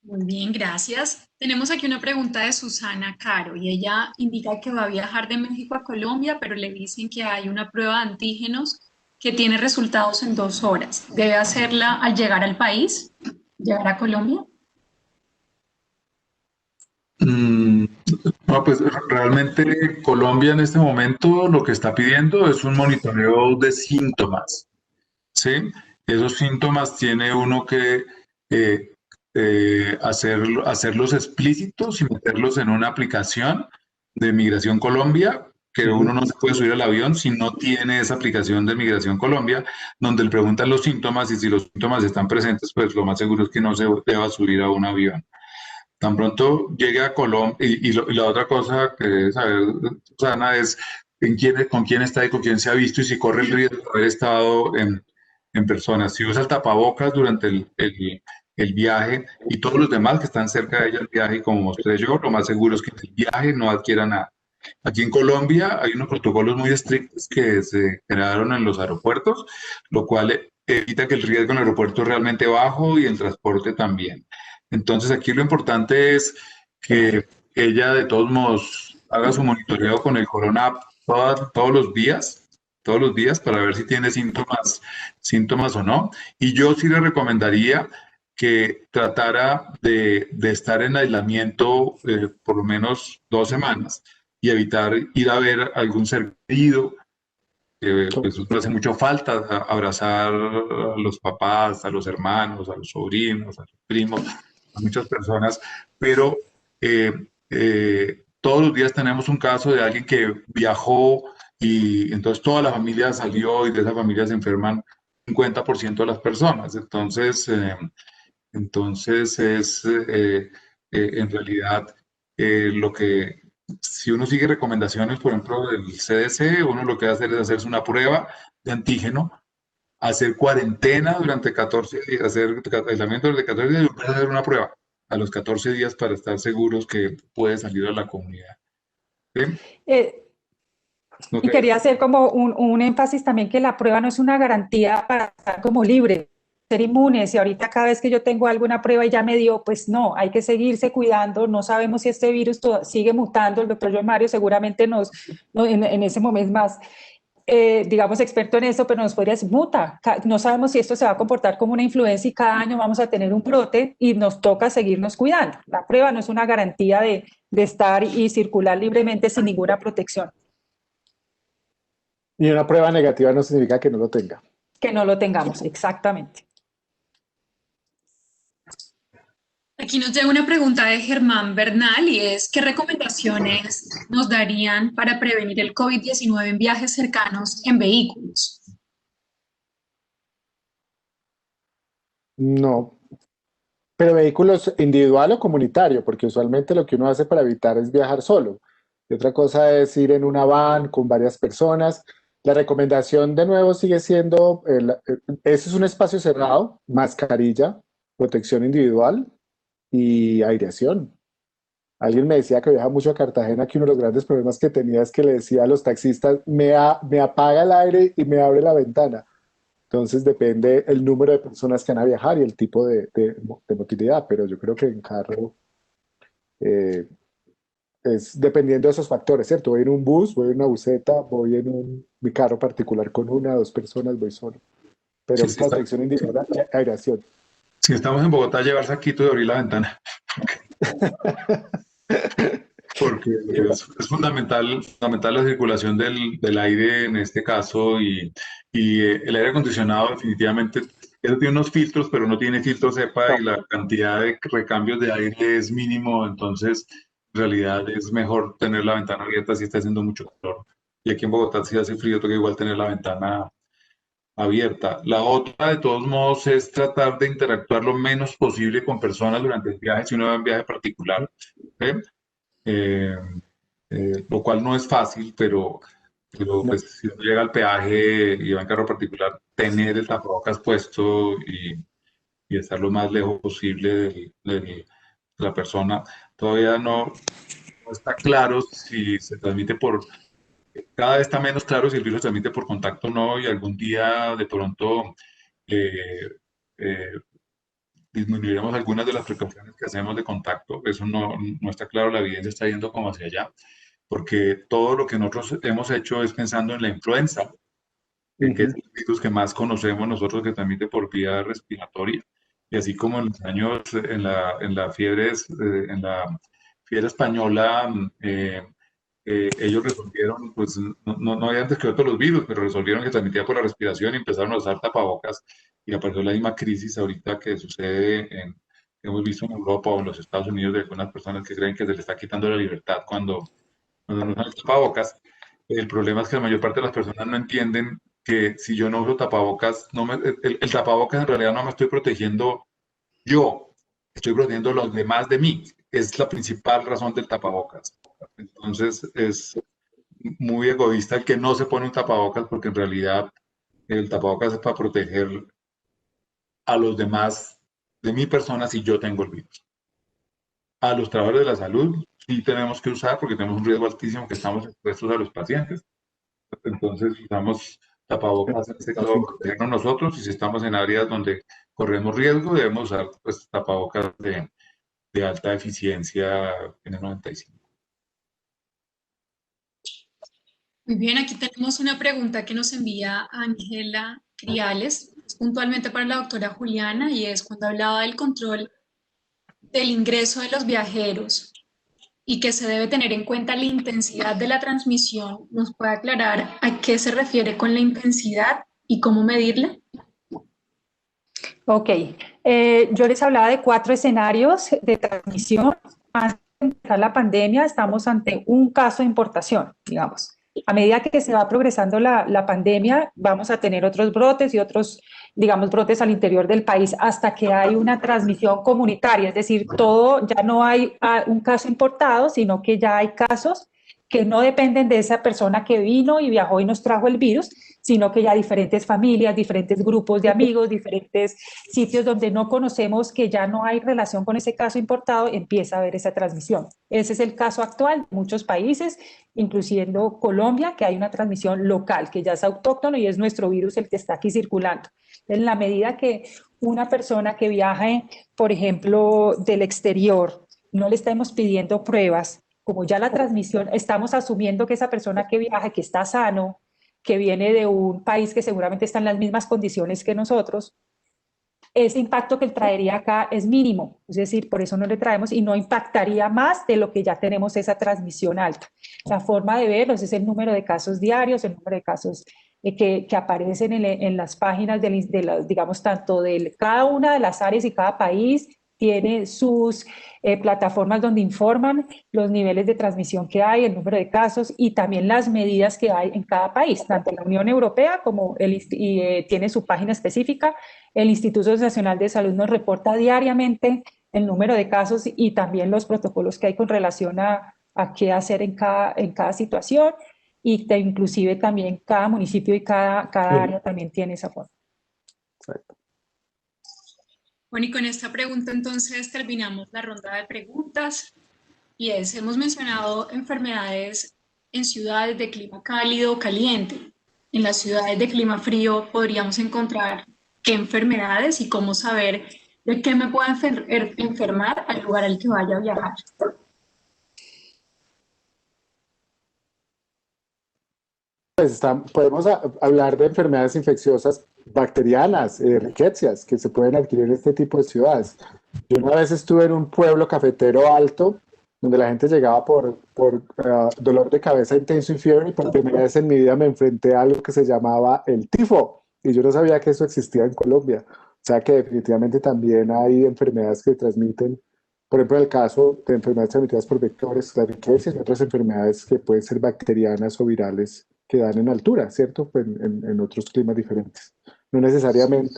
Muy bien, gracias. Tenemos aquí una pregunta de Susana Caro y ella indica que va a viajar de México a Colombia, pero le dicen que hay una prueba de antígenos que tiene resultados en 2 horas. ¿Debe hacerla al llegar al país, llegar a Colombia? No, pues realmente Colombia en este momento lo que está pidiendo es un monitoreo de síntomas, ¿sí? Esos síntomas tiene uno que hacerlos explícitos y meterlos en una aplicación de Migración Colombia, que uno no se puede subir al avión si no tiene esa aplicación de Migración Colombia, donde le preguntan los síntomas y si los síntomas están presentes, pues lo más seguro es que no se deba subir a un avión. Tan pronto llegue a Colombia, y la otra cosa que debe saber, Susana, es con quién está y con quién se ha visto y si corre el riesgo de haber estado en personas. Si usa el tapabocas durante el viaje y todos los demás que están cerca de ella el viaje, y como mostré yo, lo más seguro es que en el viaje no adquiera nada. Aquí en Colombia hay unos protocolos muy estrictos que se crearon en los aeropuertos, lo cual evita que el riesgo en el aeropuerto es realmente bajo y en transporte también. Entonces aquí lo importante es que ella de todos modos haga su monitoreo con el Corona todos los días para ver si tiene síntomas o no. Y yo sí le recomendaría que tratara de estar en aislamiento por lo menos 2 semanas y evitar ir a ver algún ser querido. Pues no hace mucho falta abrazar a los papás, a los hermanos, a los sobrinos, a los primos, a muchas personas, pero eh, todos los días tenemos un caso de alguien que viajó y entonces toda la familia salió y de esa familia se enferman 50% de las personas. Entonces es en realidad lo que, si uno sigue recomendaciones, por ejemplo, del CDC, uno lo que va a hacer es hacerse una prueba de antígeno, hacer cuarentena durante 14 días, hacer aislamiento durante 14 días y volver a hacer una prueba a los 14 días para estar seguros que puede salir a la comunidad. ¿Sí? Y quería hacer como un énfasis también que la prueba no es una garantía para estar como libre, ser inmunes. Y ahorita cada vez que yo tengo alguna prueba y ya me dio, pues no, hay que seguirse cuidando. No sabemos si este virus sigue mutando. El doctor John Mario seguramente en ese momento es más, digamos, experto en eso, pero nos podría decir, muta. No sabemos si esto se va a comportar como una influencia y cada año vamos a tener un brote y nos toca seguirnos cuidando. La prueba no es una garantía de estar y circular libremente sin ninguna protección. Y una prueba negativa no significa que no lo tenga. Que no lo tengamos, exactamente. Aquí nos llega una pregunta de Germán Bernal y es, ¿qué recomendaciones nos darían para prevenir el COVID-19 en viajes cercanos en vehículos? No, pero vehículos individual o comunitario, porque usualmente lo que uno hace para evitar es viajar solo. Y otra cosa es ir en una van con varias personas. La recomendación de nuevo sigue siendo, ese es un espacio cerrado, mascarilla, protección individual y aireación. Alguien me decía que viaja mucho a Cartagena, que uno de los grandes problemas que tenía es que le decía a los taxistas, me apaga el aire y me abre la ventana. Entonces depende el número de personas que van a viajar y el tipo de motilidad, pero yo creo que en carro eh, es dependiendo de esos factores, ¿cierto? Voy en un bus, voy en una buseta, voy en mi carro particular con una, dos personas, voy solo. Pero Sí, protección individual, aireación. si estamos en Bogotá, llevar saquito y abrir la ventana. Porque es fundamental la circulación del aire en este caso y el aire acondicionado definitivamente, eso tiene unos filtros, pero no tiene filtro cepa y la cantidad de recambios de aire es mínimo, entonces en realidad es mejor tener la ventana abierta si está haciendo mucho calor. Y aquí en Bogotá si hace frío, toca igual tener la ventana abierta. La otra, de todos modos, es tratar de interactuar lo menos posible con personas durante el viaje, si uno va en viaje particular. ¿Sí? eh, lo cual no es fácil, pero No. pues si uno llega al peaje y va en carro particular, tener el tapabocas puesto y estar lo más lejos posible de la persona. Todavía no está claro si se transmite cada vez está menos claro si el virus se transmite por contacto o no, y algún día de pronto eh, eh, disminuiremos algunas de las precauciones que hacemos de contacto. Eso no está claro, la evidencia está yendo como hacia allá, porque todo lo que nosotros hemos hecho es pensando en la influenza, que es el virus que más conocemos nosotros que transmite por vía respiratoria. Y así como en los años, en la fiebre española, ellos resolvieron, pues no habían descubierto los virus, pero resolvieron que transmitía por la respiración y empezaron a usar tapabocas y apareció la misma crisis ahorita que que hemos visto en Europa o en los Estados Unidos de algunas personas que creen que se les está quitando la libertad cuando cuando no usan el tapabocas, el problema es que la mayor parte de las personas no entienden que si yo no uso tapabocas, el tapabocas en realidad no me estoy protegiendo yo, estoy protegiendo a los demás de mí. Es la principal razón del tapabocas. Entonces es muy egoísta el que no se pone un tapabocas porque en realidad el tapabocas es para proteger a los demás de mi persona si yo tengo el virus. A los trabajadores de la salud sí tenemos que usar porque tenemos un riesgo altísimo que estamos expuestos a los pacientes. Entonces usamos tapabocas en este caso para protegernos nosotros y si estamos en áreas donde corremos riesgo debemos usar pues, tapabocas de alta eficiencia N95. Muy bien, aquí tenemos una pregunta que nos envía Ángela Criales, puntualmente para la doctora Juliana, y es cuando hablaba del control del ingreso de los viajeros y que se debe tener en cuenta la intensidad de la transmisión, ¿nos puede aclarar a qué se refiere con la intensidad y cómo medirla? Ok, yo les hablaba de 4 escenarios de transmisión. Antes de empezar la pandemia, estamos ante un caso de importación, digamos. A medida que se va progresando la pandemia, vamos a tener otros brotes y otros, digamos, brotes al interior del país hasta que hay una transmisión comunitaria, es decir, todo, ya no hay un caso importado, sino que ya hay casos que no dependen de esa persona que vino y viajó y nos trajo el virus, sino que ya diferentes familias, diferentes grupos de amigos, diferentes sitios donde no conocemos, que ya no hay relación con ese caso importado, empieza a haber esa transmisión. Ese es el caso actual de muchos países, incluyendo Colombia, que hay una transmisión local, que ya es autóctono y es nuestro virus el que está aquí circulando. En la medida que una persona que viaje, por ejemplo, del exterior, no le estamos pidiendo pruebas, como ya la transmisión, estamos asumiendo que esa persona que viaja, que está sano, que viene de un país que seguramente está en las mismas condiciones que nosotros, ese impacto que él traería acá es mínimo, es decir, por eso no le traemos y no impactaría más de lo que ya tenemos esa transmisión alta. La forma de verlos es el número de casos diarios, el número de casos que aparecen en las páginas, digamos, tanto de cada una de las áreas y cada país tiene sus plataformas donde informan los niveles de transmisión que hay, el número de casos y también las medidas que hay en cada país, tanto la Unión Europea como tiene su página específica. El Instituto Nacional de Salud nos reporta diariamente el número de casos y también los protocolos que hay con relación a qué hacer en cada situación y inclusive también cada municipio y cada área también tiene esa forma. Exacto. Bueno, y con esta pregunta entonces terminamos la ronda de preguntas y hemos mencionado enfermedades en ciudades de clima cálido o caliente. En las ciudades de clima frío podríamos encontrar qué enfermedades y cómo saber de qué me puedo enfermar al lugar al que vaya a viajar. Pues podemos hablar de enfermedades infecciosas bacterianas, riquecias, que se pueden adquirir en este tipo de ciudades. Yo una vez estuve en un pueblo cafetero alto, donde la gente llegaba por dolor de cabeza intenso y fiebre, y por primera vez en mi vida me enfrenté a algo que se llamaba el tifo, y yo no sabía que eso existía en Colombia. O sea que definitivamente también hay enfermedades que transmiten, por ejemplo, en el caso de enfermedades transmitidas por vectores, las riquecias y otras enfermedades que pueden ser bacterianas o virales que dan en altura, ¿cierto? Pues en otros climas diferentes. No necesariamente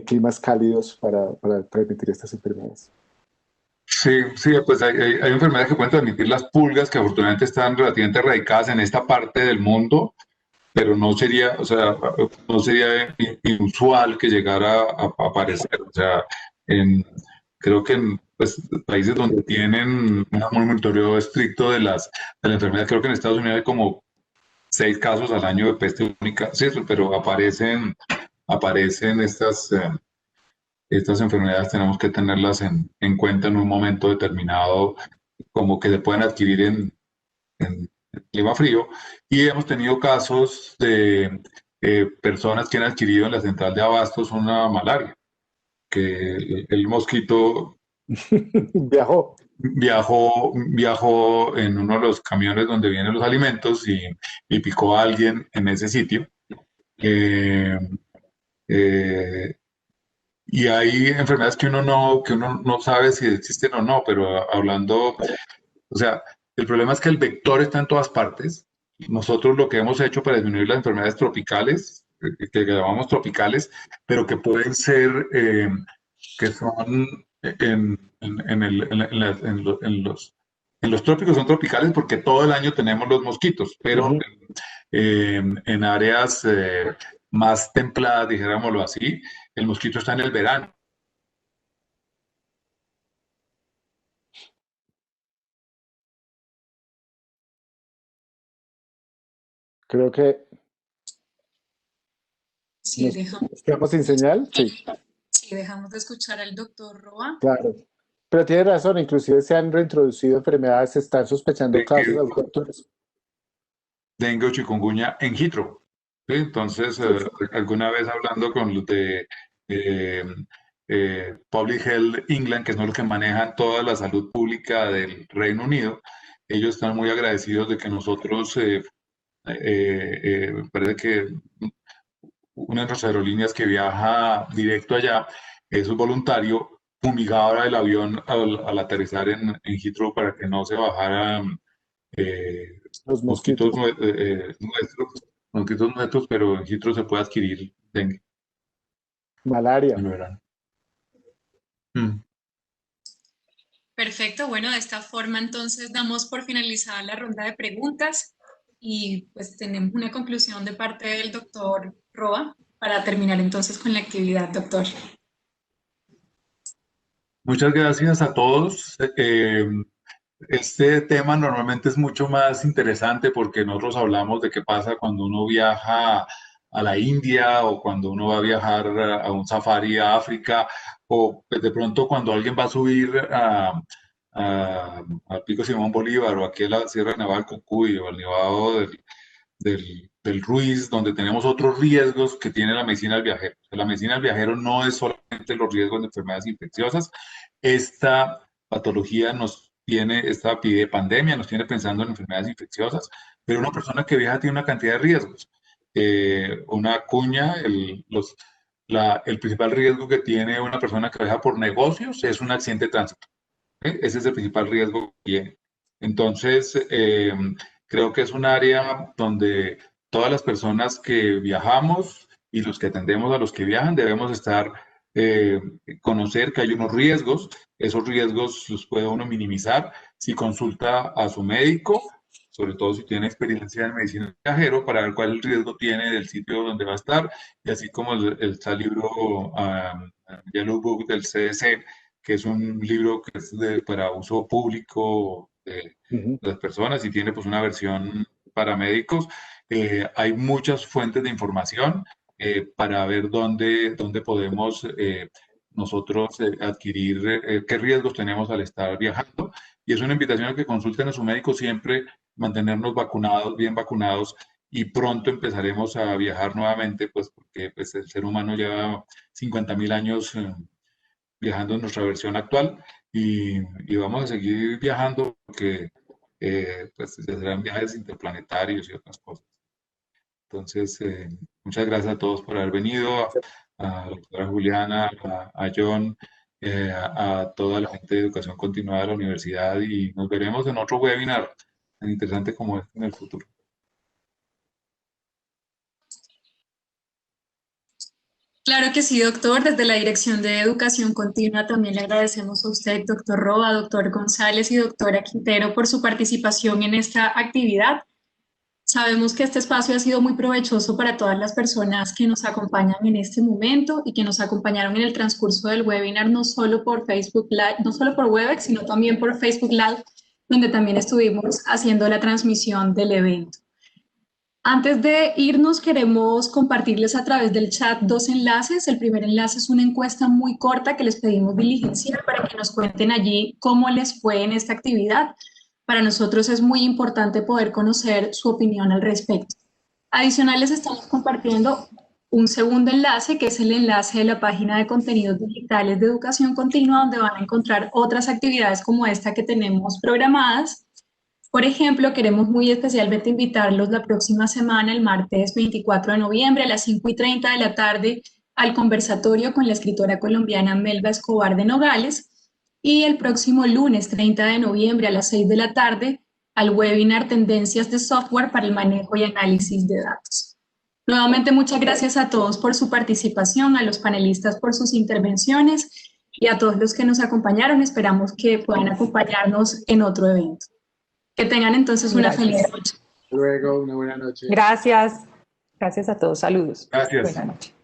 climas cálidos para transmitir estas enfermedades. Sí, sí, pues hay enfermedades que pueden transmitir las pulgas, que afortunadamente están relativamente erradicadas en esta parte del mundo, pero no sería, o sea, no sería inusual que llegara a aparecer. O sea, creo que en pues, países donde tienen un monitoreo estricto de la enfermedad, creo que en Estados Unidos hay como 6 casos al año de peste única, sí, pero aparecen estas enfermedades, tenemos que tenerlas en cuenta en un momento determinado, como que se pueden adquirir en clima frío. Y hemos tenido casos de personas que han adquirido en la central de abastos una malaria, que el mosquito viajó en uno de los camiones donde vienen los alimentos y picó a alguien en ese sitio. Y hay enfermedades que uno no sabe si existen o no, pero hablando, o sea, El problema es que el vector está en todas partes. Nosotros lo que hemos hecho para disminuir las enfermedades tropicales, que llamamos tropicales, pero que pueden ser, que son en los trópicos son tropicales porque todo el año tenemos los mosquitos, pero en áreas más templadas, dijéramoslo así, el mosquito está en el verano. Creo que Sí, estamos sin señal. Sí, sí, dejamos de escuchar al doctor Roa. claro. Pero tiene razón, inclusive se han reintroducido enfermedades, se están sospechando casos autóctonos. Dengue o chikungunya en Heathrow. ¿Sí? Entonces, alguna vez hablando con los de Public Health England, que son los que manejan toda la salud pública del Reino Unido, ellos están muy agradecidos de que nosotros, parece que una de nuestras aerolíneas que viaja directo allá, es un voluntario, fumigaba el avión al aterrizar en Heathrow para que no se bajaran Los mosquitos mosquitos. nuestros, pero en Heathrow se puede adquirir dengue Malaria. en el verano. Perfecto, bueno, de esta forma entonces damos por finalizada la ronda de preguntas y pues tenemos una conclusión de parte del doctor Roa para terminar entonces con la actividad, doctor. Muchas gracias a todos. Este tema normalmente es mucho más interesante porque nosotros hablamos de qué pasa cuando uno viaja a la India o cuando uno va a viajar a un safari a África o pues, de pronto cuando alguien va a subir al Pico Simón Bolívar o aquí a la Sierra Nevada del Cocuy o al Nevado del Ruiz, donde tenemos otros riesgos que tiene la medicina del viajero. La medicina del viajero no es solamente los riesgos de enfermedades infecciosas. Esta patología esta pandemia nos tiene pensando en enfermedades infecciosas, pero una persona que viaja tiene una cantidad de riesgos. Una cuña, el principal riesgo que tiene una persona que viaja por negocios es un accidente de tránsito. Ese es el principal riesgo que tiene. Entonces, creo que es un área donde todas las personas que viajamos y los que atendemos a los que viajan debemos conocer que hay unos riesgos. Esos riesgos los puede uno minimizar si consulta a su médico, sobre todo si tiene experiencia en medicina del viajero, para ver cuál riesgo tiene del sitio donde va a estar, y así como el libro Yellow Book del CDC, que es un libro que es para uso público de las personas y tiene pues una versión para médicos. Hay muchas fuentes de información para ver dónde podemos nosotros adquirir, qué riesgos tenemos al estar viajando. Y es una invitación a que consulten a su médico siempre, mantenernos vacunados, bien vacunados, y pronto empezaremos a viajar nuevamente, pues porque pues, el ser humano lleva 50.000 años viajando en nuestra versión actual y vamos a seguir viajando porque pues serán viajes interplanetarios y otras cosas. Entonces, muchas gracias a todos por haber venido, a la doctora Juliana, a John, a toda la gente de Educación Continuada de la universidad y nos veremos en otro webinar tan interesante como este en el futuro. Claro que sí, doctor. Desde la Dirección de Educación Continua también le agradecemos a usted, doctor Roa, doctor González y doctora Quintero, por su participación en esta actividad. Sabemos que este espacio ha sido muy provechoso para todas las personas que nos acompañan en este momento y que nos acompañaron en el transcurso del webinar, no solo por Facebook Live, no solo por Webex, sino también por Facebook Live, donde también estuvimos haciendo la transmisión del evento. Antes de irnos, queremos compartirles a través del chat dos enlaces. El primer enlace es una encuesta muy corta que les pedimos diligenciar para que nos cuenten allí cómo les fue en esta actividad. Para nosotros es muy importante poder conocer su opinión al respecto. Adicional, les estamos compartiendo un segundo enlace, que es el enlace de la página de contenidos digitales de Educación Continua, donde van a encontrar otras actividades como esta que tenemos programadas. Por ejemplo, queremos muy especialmente invitarlos la próxima semana, el martes 24 de noviembre a las 5:30 de la tarde, al conversatorio con la escritora colombiana Melba Escobar de Nogales, y el próximo lunes 30 de noviembre a las 6 de la tarde al webinar Tendencias de Software para el Manejo y Análisis de Datos. Nuevamente, muchas gracias a todos por su participación, a los panelistas por sus intervenciones y a todos los que nos acompañaron. Esperamos que puedan acompañarnos en otro evento. Que tengan entonces una feliz noche. Hasta luego, una buena noche. Gracias. Gracias a todos. Saludos. Gracias. Buenas noches.